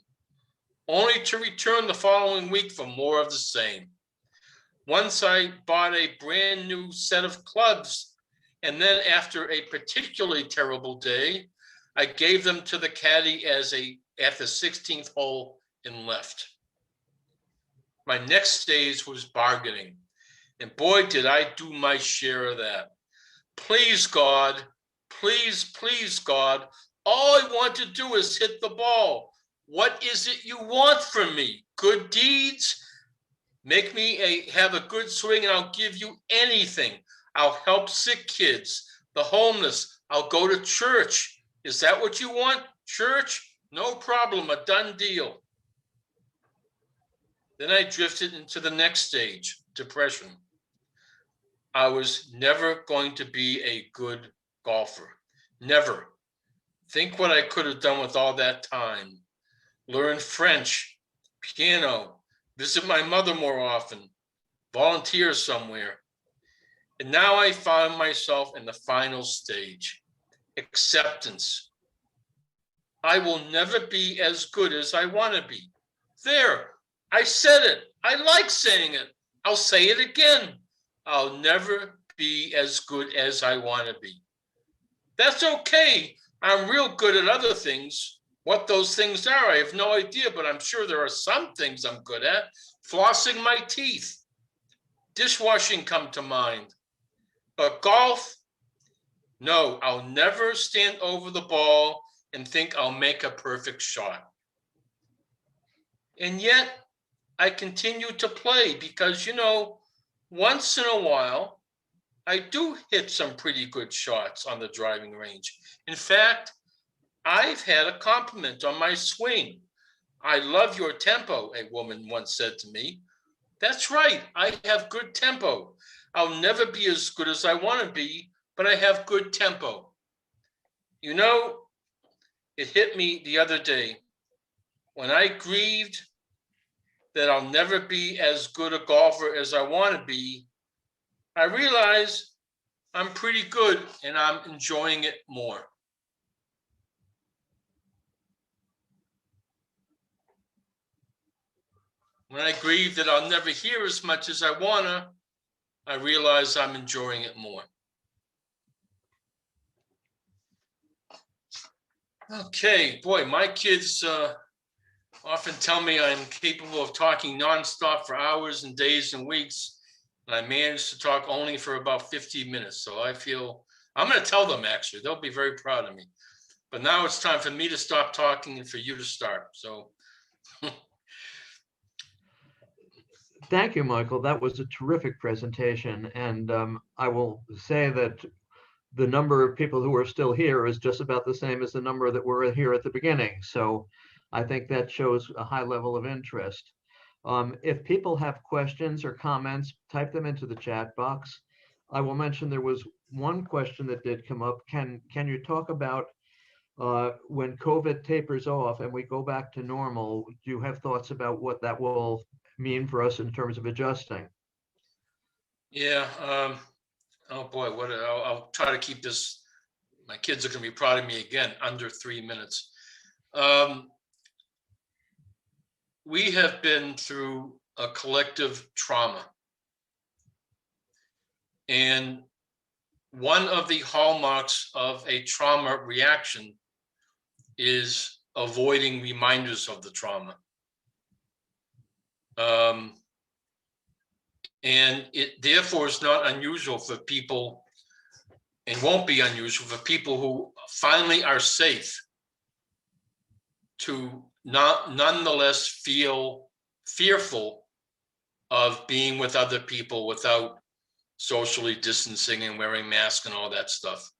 only to return the following week for more of the same. Once I bought a brand new set of clubs, and then after a particularly terrible day, I gave them to the caddy at the 16th hole and left. My next stage was bargaining, and boy, did I do my share of that. Please, God, please, please, God, all I want to do is hit the ball. What is it you want from me? Good deeds? Make me have a good swing and I'll give you anything. I'll help sick kids, the homeless. I'll go to church. Is that what you want? Church? No problem, a done deal. Then I drifted into the next stage, depression. I was never going to be a good golfer. Never. Think what I could have done with all that time. Learn French, piano, visit my mother more often, volunteer somewhere. And now I found myself in the final stage, acceptance. I will never be as good as I want to be. There, I said it. I like saying it. I'll say it again. I'll never be as good as I want to be. That's okay. I'm real good at other things. What those things are, I have no idea, but I'm sure there are some things I'm good at. Flossing my teeth, dishwashing come to mind. But golf, no, I'll never stand over the ball and think I'll make a perfect shot. And yet I continue to play because, once in a while, I do hit some pretty good shots on the driving range. In fact, I've had a compliment on my swing. I love your tempo, a woman once said to me. That's right, I have good tempo. I'll never be as good as I want to be, but I have good tempo. It hit me the other day when I grieved that I'll never be as good a golfer as I want to be. I realized I'm pretty good and I'm enjoying it more. When I grieve that I'll never hear as much as I wanna, I realize I'm enjoying it more. Okay, boy, my kids often tell me I'm capable of talking nonstop for hours and days and weeks. And I managed to talk only for about 15 minutes. So I feel, I'm gonna tell them actually, they'll be very proud of me. But now it's time for me to stop talking and for you to start, so. Thank you, Michael. That was a terrific presentation. And I will say that the number of people who are still here is just about the same as the number that were here at the beginning. So I think that shows a high level of interest. If people have questions or comments, type them into the chat box. I will mention there was one question that did come up. Can you talk about when COVID tapers off and we go back to normal, do you have thoughts about what that will mean for us in terms of adjusting? Yeah. Oh boy, I'll try to keep this. My kids are going to be proud of me again, under 3 minutes. We have been through a collective trauma. And one of the hallmarks of a trauma reaction is avoiding reminders of the trauma. And it therefore is not unusual for people, and won't be unusual for people who finally are safe to nonetheless feel fearful of being with other people without socially distancing and wearing masks and all that stuff.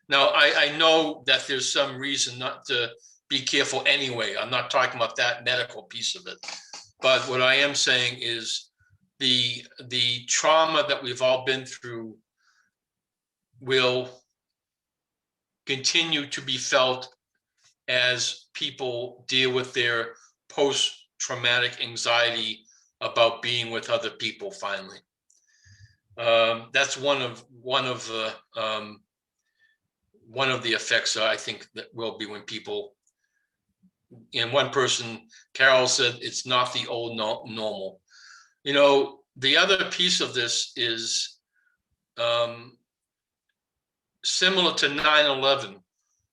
Now, I know that there's some reason not to be careful anyway. I'm not talking about that medical piece of it. But what I am saying is the trauma that we've all been through will continue to be felt as people deal with their post-traumatic anxiety about being with other people finally. That's one of the effects I think that will be when people, and one person, Carol, said it's not the old normal. The other piece of this is similar to 9/11,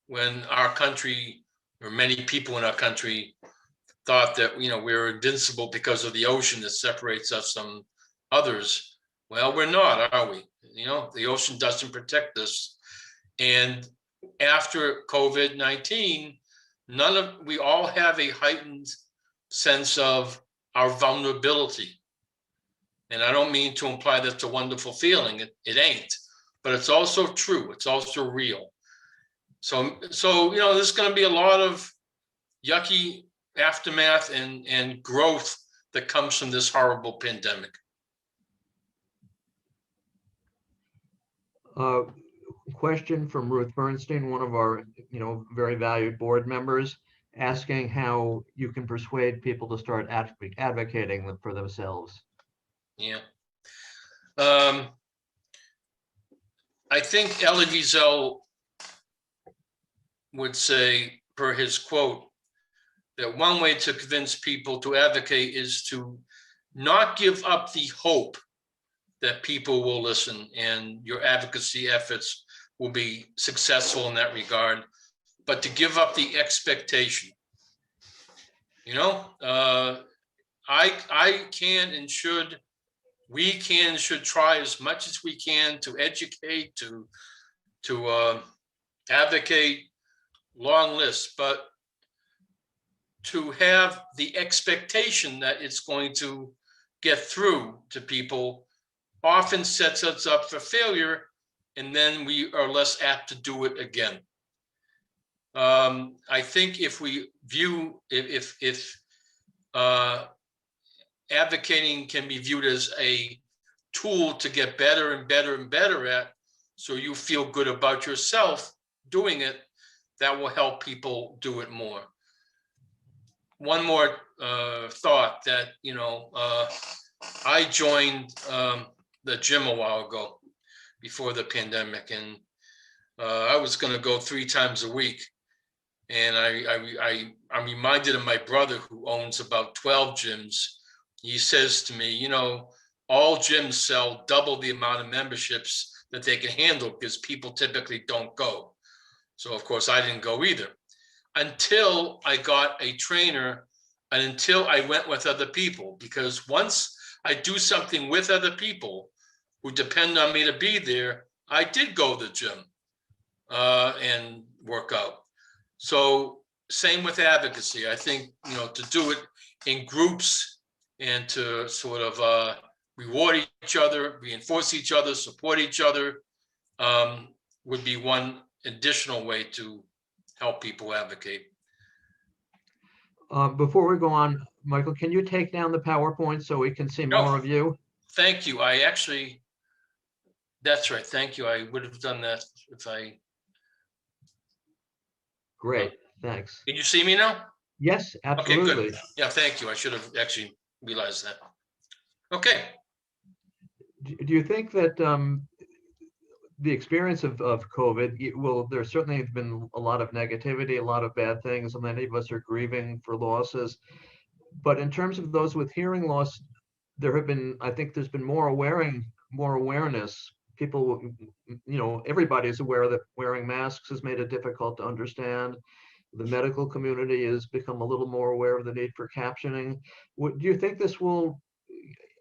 when our country, or many people in our country, thought that we were invincible because of the ocean that separates us from others. Well, we're not, are we? The ocean doesn't protect us. And after COVID-19, we all have a heightened sense of our vulnerability. And I don't mean to imply that's a wonderful feeling. It ain't, but it's also true. It's also real. So there's going to be a lot of yucky aftermath and growth that comes from this horrible pandemic. Question from Ruth Bernstein, one of our, very valued board members, asking how you can persuade people to start advocating for themselves. Yeah. I think Elie Wiesel would say, per his quote, that one way to convince people to advocate is to not give up the hope that people will listen and your advocacy efforts will be successful in that regard, but to give up the expectation. I can and should, we can and should try as much as we can to educate, to advocate, long list, but to have the expectation that it's going to get through to people often sets us up for failure, and then we are less apt to do it again. I think if we view, if advocating can be viewed as a tool to get better and better and better at, so you feel good about yourself doing it, that will help people do it more. One more thought that, I joined the gym a while ago before the pandemic, and I was going to go 3 times a week. And I'm reminded of my brother, who owns about 12 gyms. He says to me, all gyms sell double the amount of memberships that they can handle because people typically don't go. So of course I didn't go either, until I got a trainer and until I went with other people. Because once I do something with other people who depend on me to be there, I did go to the gym and work out. So same with advocacy. I think, to do it in groups and to sort of reward each other, reinforce each other, support each other, would be one additional way to help people advocate. Before we go on, Michael, can you take down the PowerPoint so we can see more of you? Thank you. That's right. Thank you. I would have done that if I. Great, thanks. Can you see me now? Yes, absolutely. Okay, good. Yeah, thank you. I should have actually realized that. Okay. Do you think that the experience of COVID, there certainly have been a lot of negativity, a lot of bad things, and many of us are grieving for losses. But in terms of those with hearing loss, I think there's been more awareness. People, everybody's aware that wearing masks has made it difficult to understand. The medical community has become a little more aware of the need for captioning. Do you think this will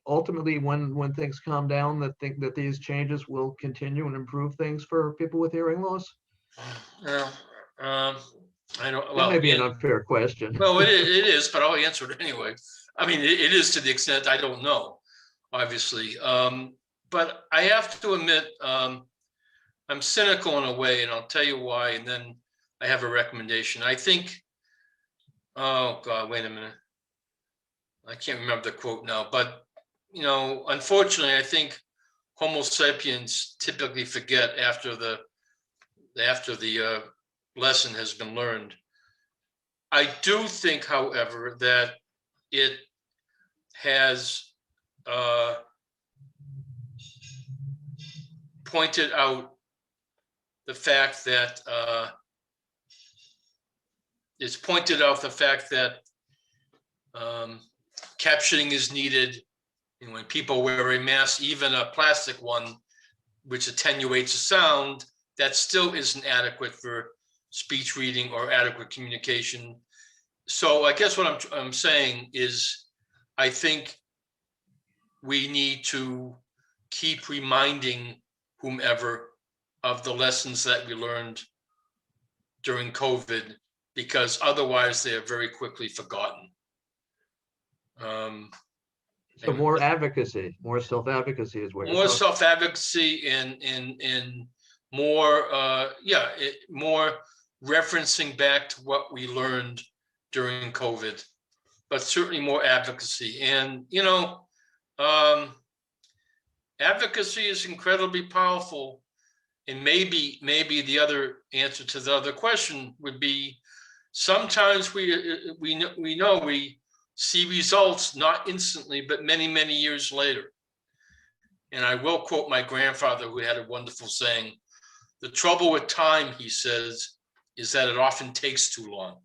ultimately, when things calm down, that these changes will continue and improve things for people with hearing loss? Well, I don't. That may be an unfair question. Well, it is, but I'll answer it anyway. I mean, it is to the extent I don't know, obviously. But I have to admit, I'm cynical in a way, and I'll tell you why. And then I have a recommendation. I think. Oh God, wait a minute. I can't remember the quote now, but unfortunately, I think Homo sapiens typically forget after the lesson has been learned. I do think, however, that it has pointed out the fact that captioning is needed, and when people wear a mask, even a plastic one, which attenuates the sound, that still isn't adequate for speech reading or adequate communication. So I guess what I'm saying is, I think we need to keep reminding whomever of the lessons that we learned during COVID, because otherwise they are very quickly forgotten. So more advocacy, more self-advocacy is what you're More talking. self-advocacy and more, more referencing back to what we learned during COVID, but certainly more advocacy. And, you know, advocacy is incredibly powerful. And maybe the other answer to the other question would be, sometimes we know we see results not instantly, but many, many years later. And I will quote my grandfather, who had a wonderful saying: "The trouble with time," he says, "is that it often takes too long."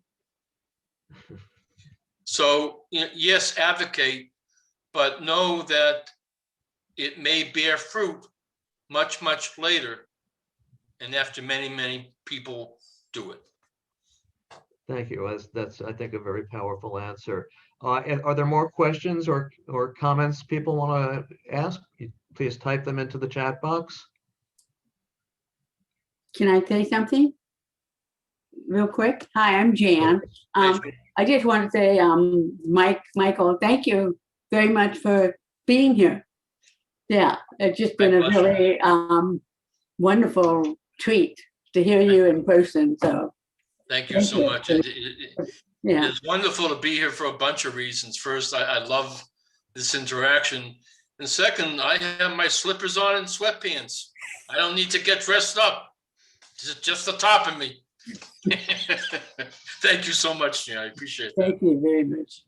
So, you know, yes, advocate, but know that it may bear fruit much, much later, and after many, many people do it. Thank you. That's, I think, a very powerful answer. And are there more questions or comments people want to ask? Please type them into the chat box. Can I say something real quick? Hi, I'm Jan. I just want to say, Michael, thank you very much for being here. Yeah, it's just been a really wonderful treat to hear you in person. So thank you so much. Yeah, It's wonderful to be here for a bunch of reasons. First, I love this interaction. And second, I have my slippers on and sweatpants. I don't need to get dressed up. Just the top of me. Thank you so much, Jan. I appreciate that. thank you very much.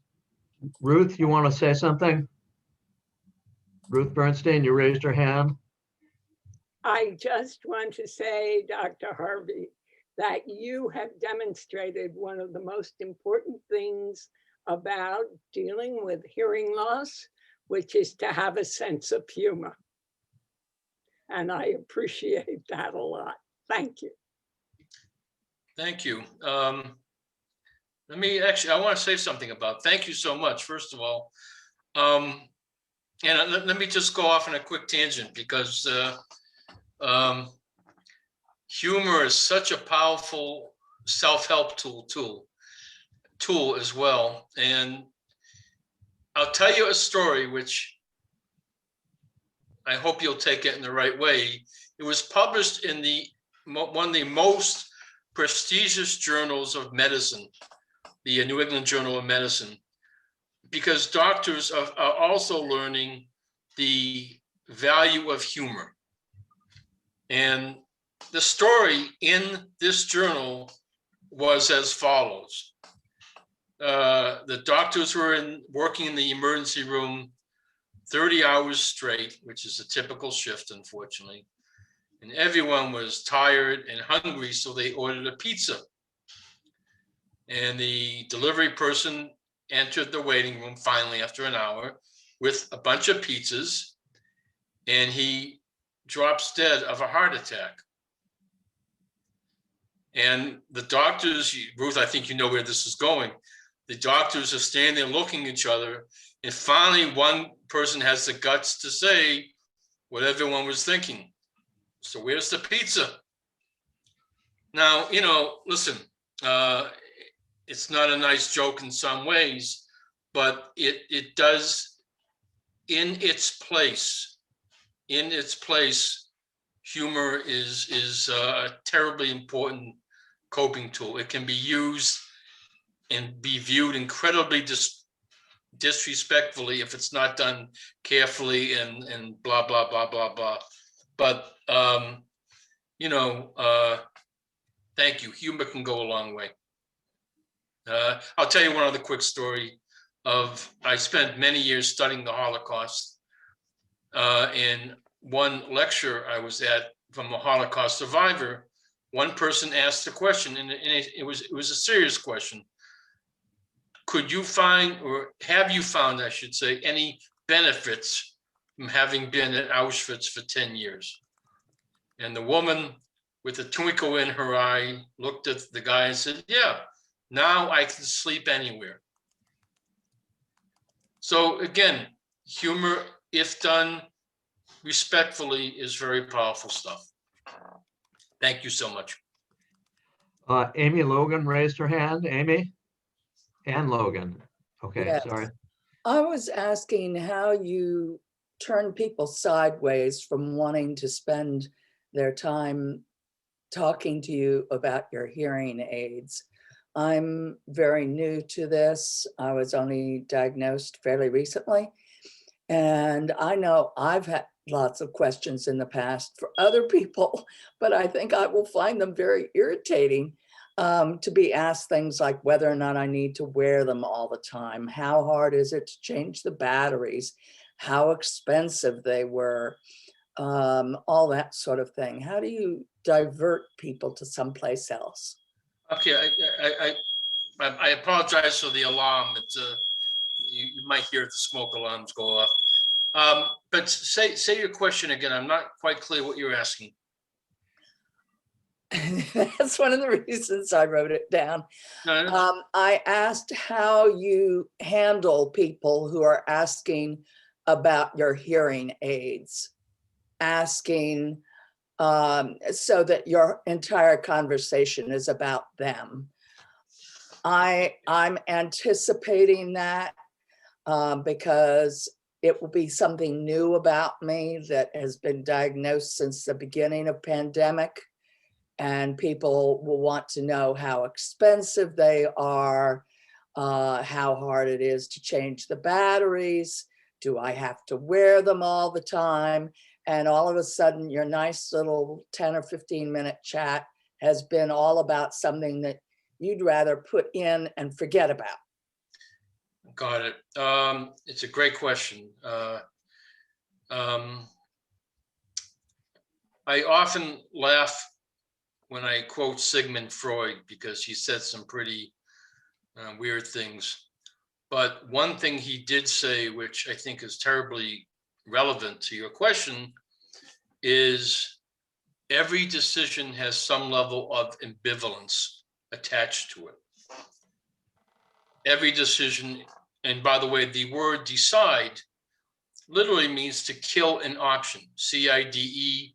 Ruth, you want to say something? Ruth Bernstein, you raised your hand. I just want to say, Dr. Harvey, that you have demonstrated one of the most important things about dealing with hearing loss, which is to have a sense of humor. And I appreciate that a lot. Thank you. Thank you. I want to say something about, thank you so much, first of all. And let me just go off on a quick tangent, because humor is such a powerful self-help tool as well. And I'll tell you a story, which I hope you'll take it in the right way. It was published in one of the most prestigious journals of medicine, the New England Journal of Medicine, because doctors are also learning the value of humor. And the story in this journal was as follows. The doctors were working in the emergency room 30 hours straight, which is a typical shift, unfortunately. And everyone was tired and hungry, so they ordered a pizza. And the delivery person entered the waiting room finally after an hour with a bunch of pizzas, and he drops dead of a heart attack. And the doctors, Ruth, I think you know where this is going. The doctors are standing there looking at each other, and finally one person has the guts to say what everyone was thinking. "So where's the pizza?" Now, you know, listen, it's not a nice joke in some ways, but it does, in its place, humor is a terribly important coping tool. It can be used and be viewed incredibly disrespectfully if it's not done carefully and blah, blah, blah, blah, blah. But, you know, thank you. Humor can go a long way. I'll tell you one other quick story I spent many years studying the Holocaust. And one lecture I was at from a Holocaust survivor, one person asked the question, and it was a serious question. Could you find, or have you found, I should say, any benefits from having been at Auschwitz for 10 years? And the woman with a twinkle in her eye looked at the guy and said, yeah, now I can sleep anywhere. So again, humor, if done respectfully, is very powerful stuff. Thank you so much. Amy Logan raised her hand. Amy and Logan. Okay, Yes. sorry. I was asking how you turn people sideways from wanting to spend their time talking to you about your hearing aids. I'm very new to this. I was only diagnosed fairly recently. And I know I've had lots of questions in the past for other people, but I think I will find them very irritating to be asked things like whether or not I need to wear them all the time. How hard is it to change the batteries? How expensive they were? All that sort of thing. How do you divert people to someplace else? Okay, I apologize for the alarm. It's you might hear the smoke alarms go off. But say your question again. I'm not quite clear what you're asking. That's one of the reasons I wrote it down. No, I asked how you handle people who are asking about your hearing aids, asking so that your entire conversation is about them. I'm anticipating that because it will be something new about me that has been diagnosed since the beginning of pandemic. And people will want to know how expensive they are, how hard it is to change the batteries. Do I have to wear them all the time? And all of a sudden, your nice little 10 or 15-minute chat has been all about something that you'd rather put in and forget about. got it. It's a great question. I often laugh when I quote Sigmund Freud because he said some pretty weird things. But one thing he did say, which I think is terribly relevant to your question, is every decision has some level of ambivalence attached to it. Every decision, and by the way, the word decide literally means to kill an option, C-I-D-E,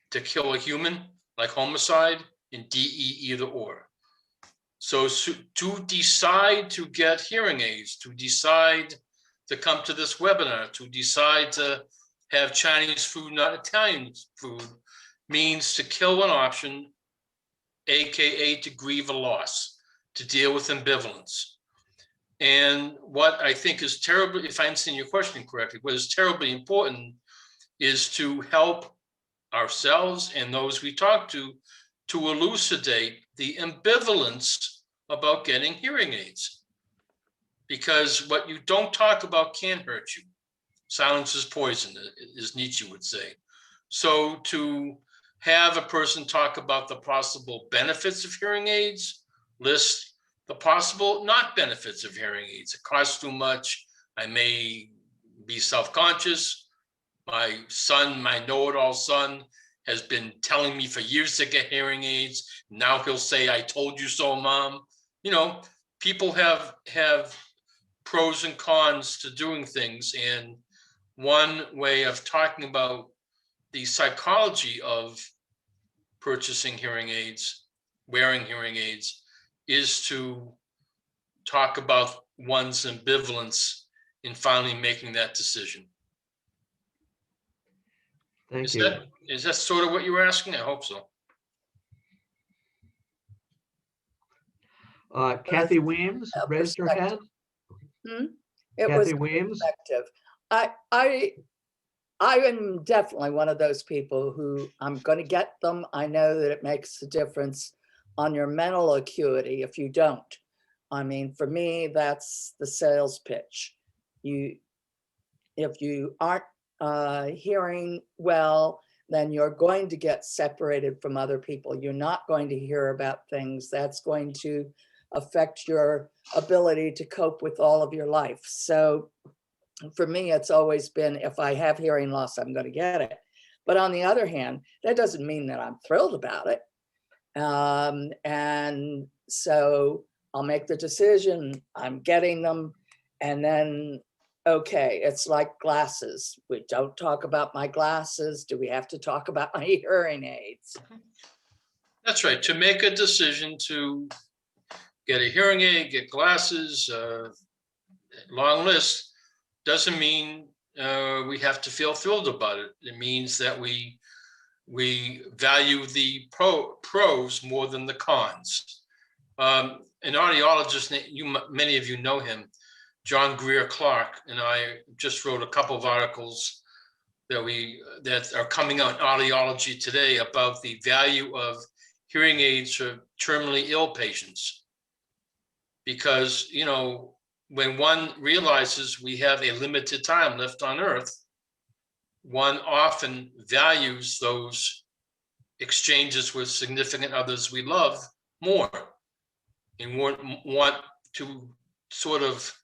to kill a human, like homicide, and D-E, either or. So to decide to get hearing aids, to decide to come to this webinar, to decide to have Chinese food, not Italian food, means to kill an option, AKA to grieve a loss, to deal with ambivalence. And what I think is terribly, if I understand your question correctly, what is terribly important is to help ourselves and those we talk to elucidate the ambivalence about getting hearing aids. Because what you don't talk about can hurt you. Silence is poison, as Nietzsche would say. So to have a person talk about the possible benefits of hearing aids, list the possible not benefits of hearing aids. It costs too much. I may be self-conscious. My son, my know-it-all son, has been telling me for years to get hearing aids. Now he'll say, I told you so, Mom. You know, people have pros and cons to doing things. And one way of talking about the psychology of purchasing hearing aids, wearing hearing aids, is to talk about one's ambivalence in finally making that decision. Thank you. Is that sort of what you were asking? I hope so. Kathy Weems raised her hand. It was Kathy Weems. perspective. I am definitely one of those people who I'm going to get them. I know that it makes a difference on your mental acuity if you don't. I mean, for me, that's the sales pitch. If you aren't hearing well, then you're going to get separated from other people. You're not going to hear about things that's going to affect your ability to cope with all of your life. So for me, it's always been, if I have hearing loss, I'm going to get it. But on the other hand, that doesn't mean that I'm thrilled about it. And so I'll make the decision, I'm getting them, and then, okay, it's like glasses. We don't talk about my glasses. Do we have to talk about my hearing aids? That's right. To make a decision to get a hearing aid, get glasses, long list, doesn't mean we have to feel thrilled about it. It means that we value the pros more than the cons. An audiologist, many of you know him, John Greer Clark, and I just wrote a couple of articles that are coming out in Audiology today about the value of hearing aids for terminally ill patients. Because, you know, when one realizes we have a limited time left on Earth, one often values those exchanges with significant others we love more, and want to sort of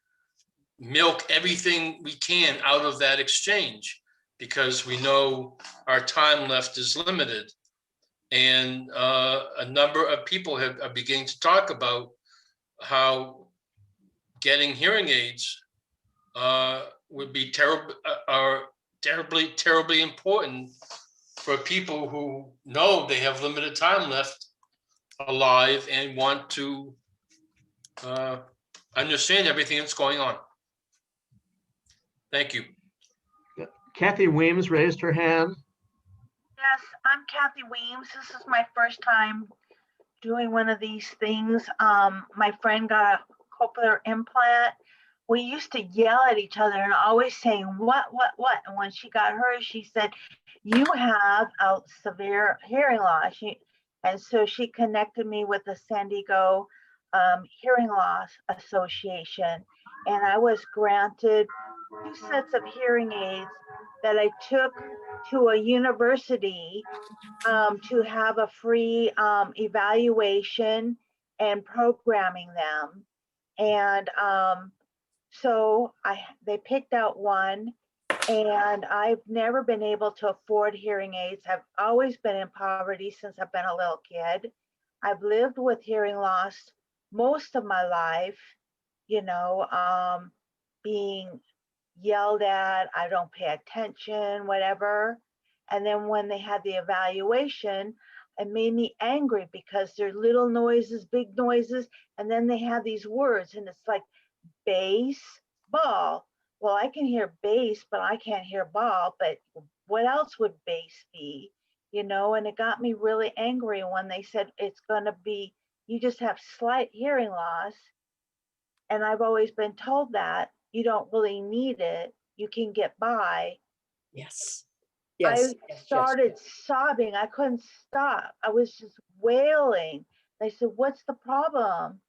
milk everything we can out of that exchange, because we know our time left is limited. And a number of people are beginning to talk about how getting hearing aids would be terribly important for people who know they have limited time left alive and want to understand everything that's going on. Thank you. Kathy Weems raised her hand. Yes, I'm Kathy Weems. This is my first time doing one of these things. My friend got a cochlear implant. We used to yell at each other and always saying, what? And when she got hers, she said, you have a severe hearing loss. And so she connected me with the San Diego Hearing Loss Association. And I was granted 2 sets of hearing aids that I took to a university to have a free evaluation and programming them. And so they picked out one, and I've never been able to afford hearing aids. I've always been in poverty since I've been a little kid. I've lived with hearing loss most of my life, you know, being yelled at, I don't pay attention, whatever. And then when they had the evaluation, it made me angry because they're little noises, big noises, and then they have these words, and it's like bass, ball. Well, I can hear bass, but I can't hear ball, but what else would bass be? You know, and it got me really angry when they said it's gonna be, you just have slight hearing loss. And I've always been told that you don't really need it, you can get by. Yes. I started sobbing. I couldn't stop. I was just wailing. They said, what's the problem?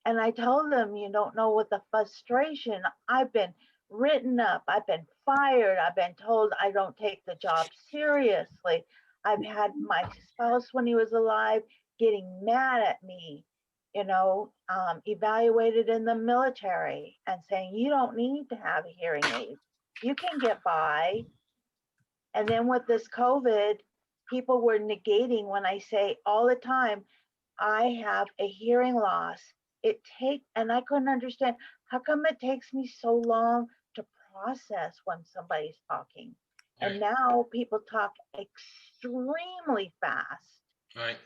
And I told them, you don't know what the frustration. I've been written up. I've been fired. I've been told I don't take the job seriously. I've had my spouse when he was alive getting mad at me, you know, evaluated in the military and saying, you don't need to have a hearing aid. You can get by. And then with this COVID, people were negating when I say all the time, I have a hearing loss. And I couldn't understand, how come it takes me so long to process when somebody's talking? And now people talk extremely fast. Right.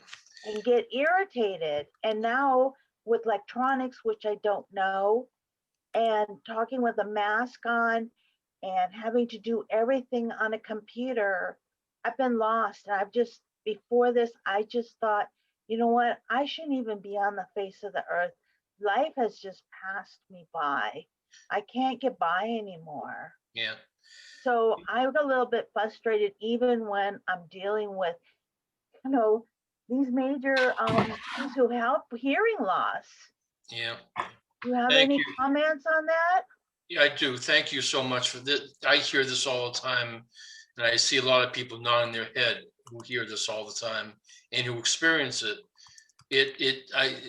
And get irritated. And now with electronics, which I don't know, and talking with a mask on and having to do everything on a computer, I've been lost. And before this, I just thought, you know what? I shouldn't even be on the face of the earth. Life has just passed me by. I can't get by anymore. Yeah. So I'm a little bit frustrated even when I'm dealing with, you know, these major things who help hearing loss. Yeah. Do you have Thank any you. comments on that? Yeah, I do. Thank you so much for this. I hear this all the time, and I see a lot of people nodding their head who hear this all the time and who experience it.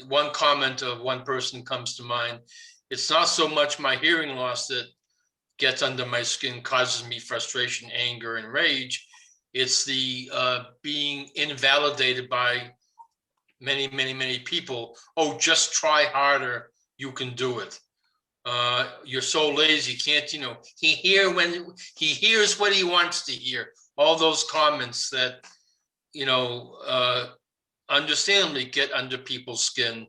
One comment of one person comes to mind. It's not so much my hearing loss that gets under my skin, causes me frustration, anger, and rage. It's the being invalidated by many people. Oh, just try harder. You can do it. You're so lazy, can't, he hears what he wants to hear. All those comments that, understandably get under people's skin.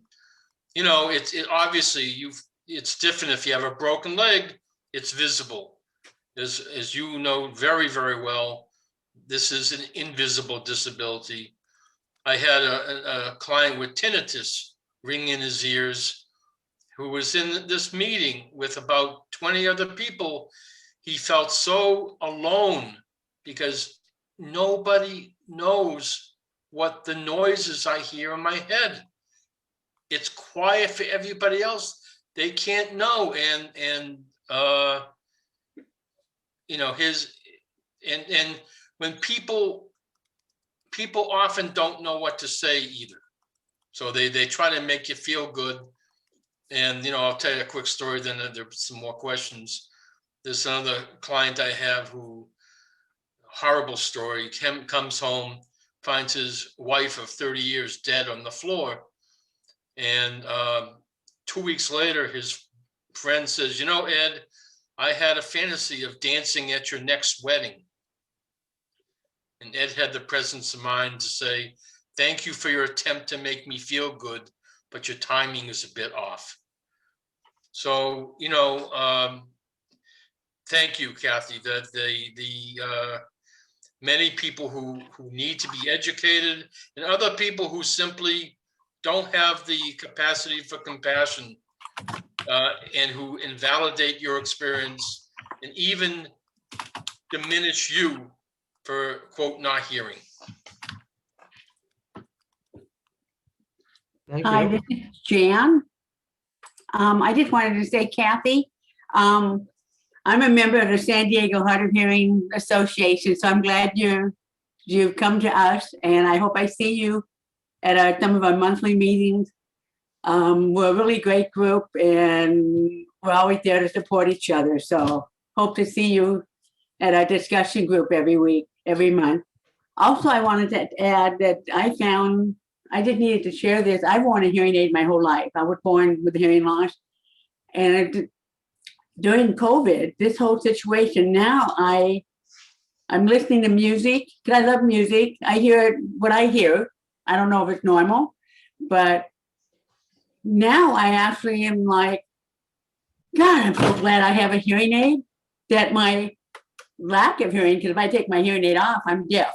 Obviously it's different if you have a broken leg, it's visible. As you know very, very well, this is an invisible disability. I had a client with tinnitus ringing in his ears who was in this meeting with about 20 other people. He felt so alone because nobody knows what the noises I hear in my head. It's quiet for everybody else. They can't know. And when people often don't know what to say either. So they try to make you feel good. And, I'll tell you a quick story, then there's some more questions. There's another client I have who, horrible story, comes home, finds his wife of 30 years dead on the floor. And 2 weeks later, his friend says, Ed, I had a fantasy of dancing at your next wedding. And Ed had the presence of mind to say, thank you for your attempt to make me feel good, but your timing is a bit off. So, thank you, Kathy, that the many people who need to be educated and other people who simply don't have the capacity for compassion and who invalidate your experience and even diminish you for, quote, not hearing. Thank Hi, you. this is Jan. I just wanted to say, Kathy, I'm a member of the San Diego Hard of Hearing Association, so I'm glad you've come to us, and I hope I see you at some of our monthly meetings. We're a really great group, and we're always there to support each other. So hope to see you at our discussion group every month. Also, I wanted to add that I just needed to share this. I've worn a hearing aid my whole life. I was born with a hearing loss. And during COVID, this whole situation, now I'm listening to music because I love music. I hear what I hear. I don't know if it's normal, but now I actually am like, God, I'm so glad I have a hearing aid, that my lack of hearing, because if I take my hearing aid off, I'm deaf,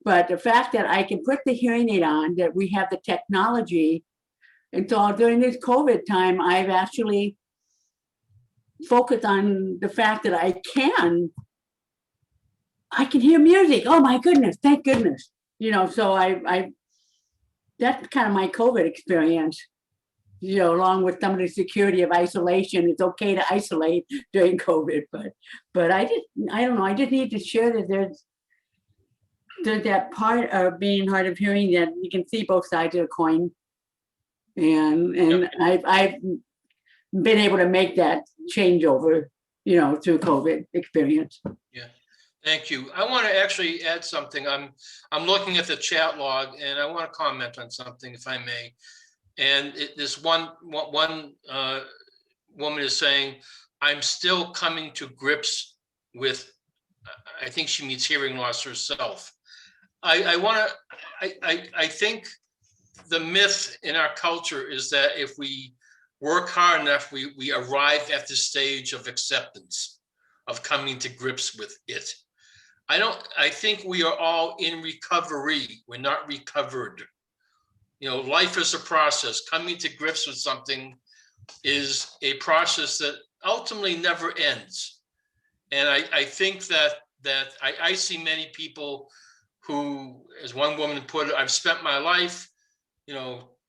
But the fact that I can put the hearing aid on, that we have the technology. And so during this COVID time, I've actually focused on the fact that I can hear music. Oh my goodness, thank goodness. So I that's kind of my COVID experience, along with some of the security of isolation. It's okay to isolate during COVID, but I don't know. I just need to share that there's that part of being hard of hearing that you can see both sides of the coin. And I've been able to make that changeover, through COVID experience. Yeah, thank you. I want to actually add something. I'm looking at the chat log, and I want to comment on something, if I may. And this one woman is saying, I'm still coming to grips with, I think she means hearing loss herself. I think the myth in our culture is that if we work hard enough, we arrive at the stage of acceptance, of coming to grips with it. I think we are all in recovery. We're not recovered. Life is a process. Coming to grips with something is a process that ultimately never ends. And I think that I see many people who, as one woman put it, I've spent my life,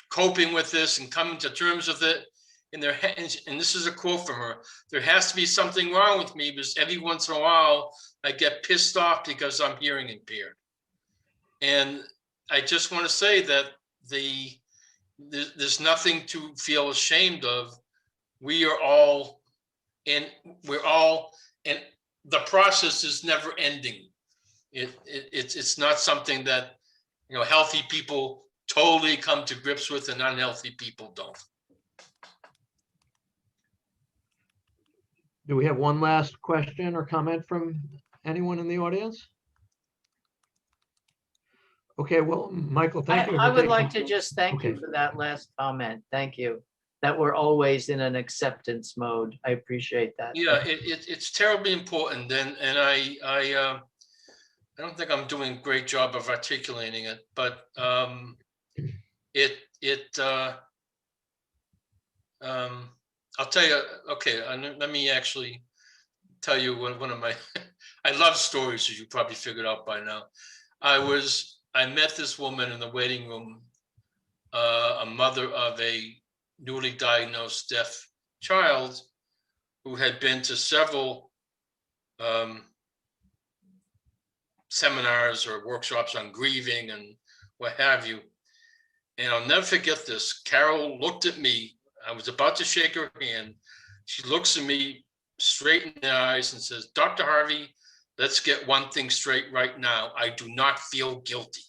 coping with this and coming to terms with it. and and this is a quote from her, there has to be something wrong with me because every once in a while I get pissed off because I'm hearing impaired. And I just want to say that there's nothing to feel ashamed of. We are all, and the process is never ending. It's not something that, healthy people totally come to grips with and unhealthy people don't. Do we have one last question or comment from anyone in the audience? Okay, well, Michael, thank you. I for would like taking- to just thank you Okay. for that last comment. Thank you. That we're always in an acceptance mode. I appreciate that. Yeah, it's terribly important, and I don't think I'm doing a great job of articulating it, but I'll tell you. Okay, let me actually tell you one of my. I love stories, as you probably figured out by now. I met this woman in the waiting room, a mother of a newly diagnosed deaf child who had been to several seminars or workshops on grieving and what have you. And I'll never forget this. Carol looked at me. I was about to shake her hand. She looks at me straight in the eyes and says, Dr. Harvey, let's get one thing straight right now. I do not feel guilty.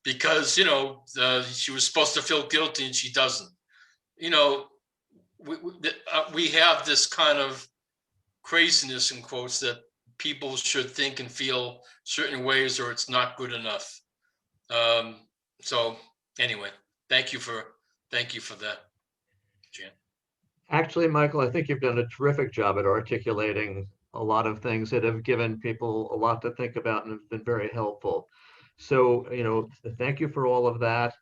Because, she was supposed to feel guilty and she doesn't. We have this kind of craziness, in quotes, that people should think and feel certain ways or it's not good enough. So anyway, thank you for that, Jan. Actually, Michael, I think you've done a terrific job at articulating a lot of things that have given people a lot to think about and have been very helpful. So, thank you for all of that.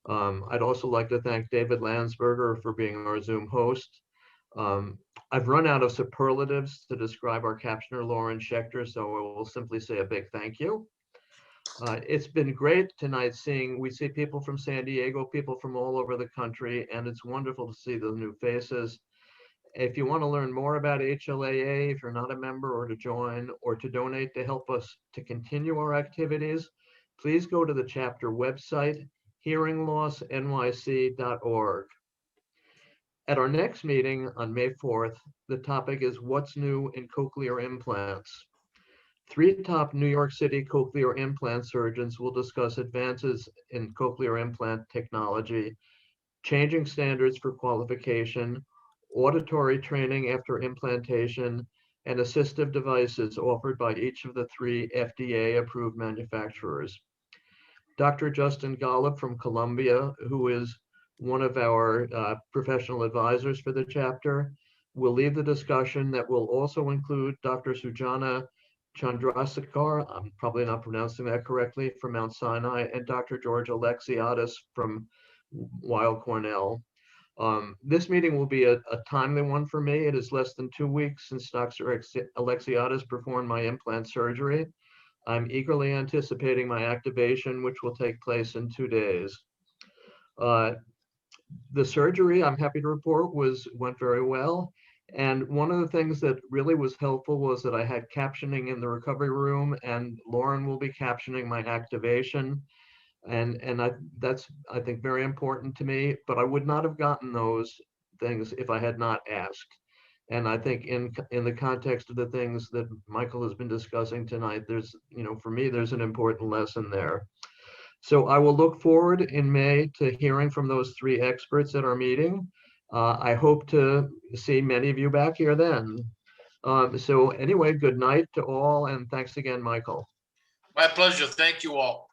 I'd also like to thank David Landsberger for being our Zoom host. I've run out of superlatives to describe our captioner, Lauren Schechter, so I will simply say a big thank you. It's been great tonight we see people from San Diego, people from all over the country, and it's wonderful to see the new faces. If you want to learn more about HLAA, if you're not a member, or to join, or to donate to help us to continue our activities, please go to the chapter website, hearinglossnyc.org. At our next meeting on May 4th, the topic is what's new in cochlear implants. 3 top New York City cochlear implant surgeons will discuss advances in cochlear implant technology, changing standards for qualification, auditory training after implantation, and assistive devices offered by each of the 3 FDA-approved manufacturers. Dr. Justin Golub from Columbia, who is one of our professional advisors for the chapter, will lead the discussion that will also include Dr. Sujana Chandrasekhar, I'm probably not pronouncing that correctly, from Mount Sinai, and Dr. George Alexiadis from Weill Cornell. This meeting will be a timely one for me. It is less than 2 weeks since Dr. Alexiadis performed my implant surgery. I'm eagerly anticipating my activation, which will take place in 2 days. The surgery, I'm happy to report, went very well. And one of the things that really was helpful was that I had captioning in the recovery room, and Lauren will be captioning my activation. And that's, I think, very important to me, but I would not have gotten those things if I had not asked. And I think in the context of the things that Michael has been discussing tonight, there's, for me, there's an important lesson there. So I will look forward in May to hearing from those 3 experts at our meeting. I hope to see many of you back here then. So anyway, good night to all, and thanks again, Michael. My pleasure. Thank you all.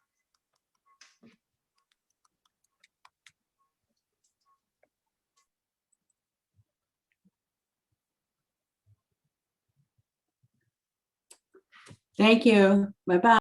Thank you. Bye-bye.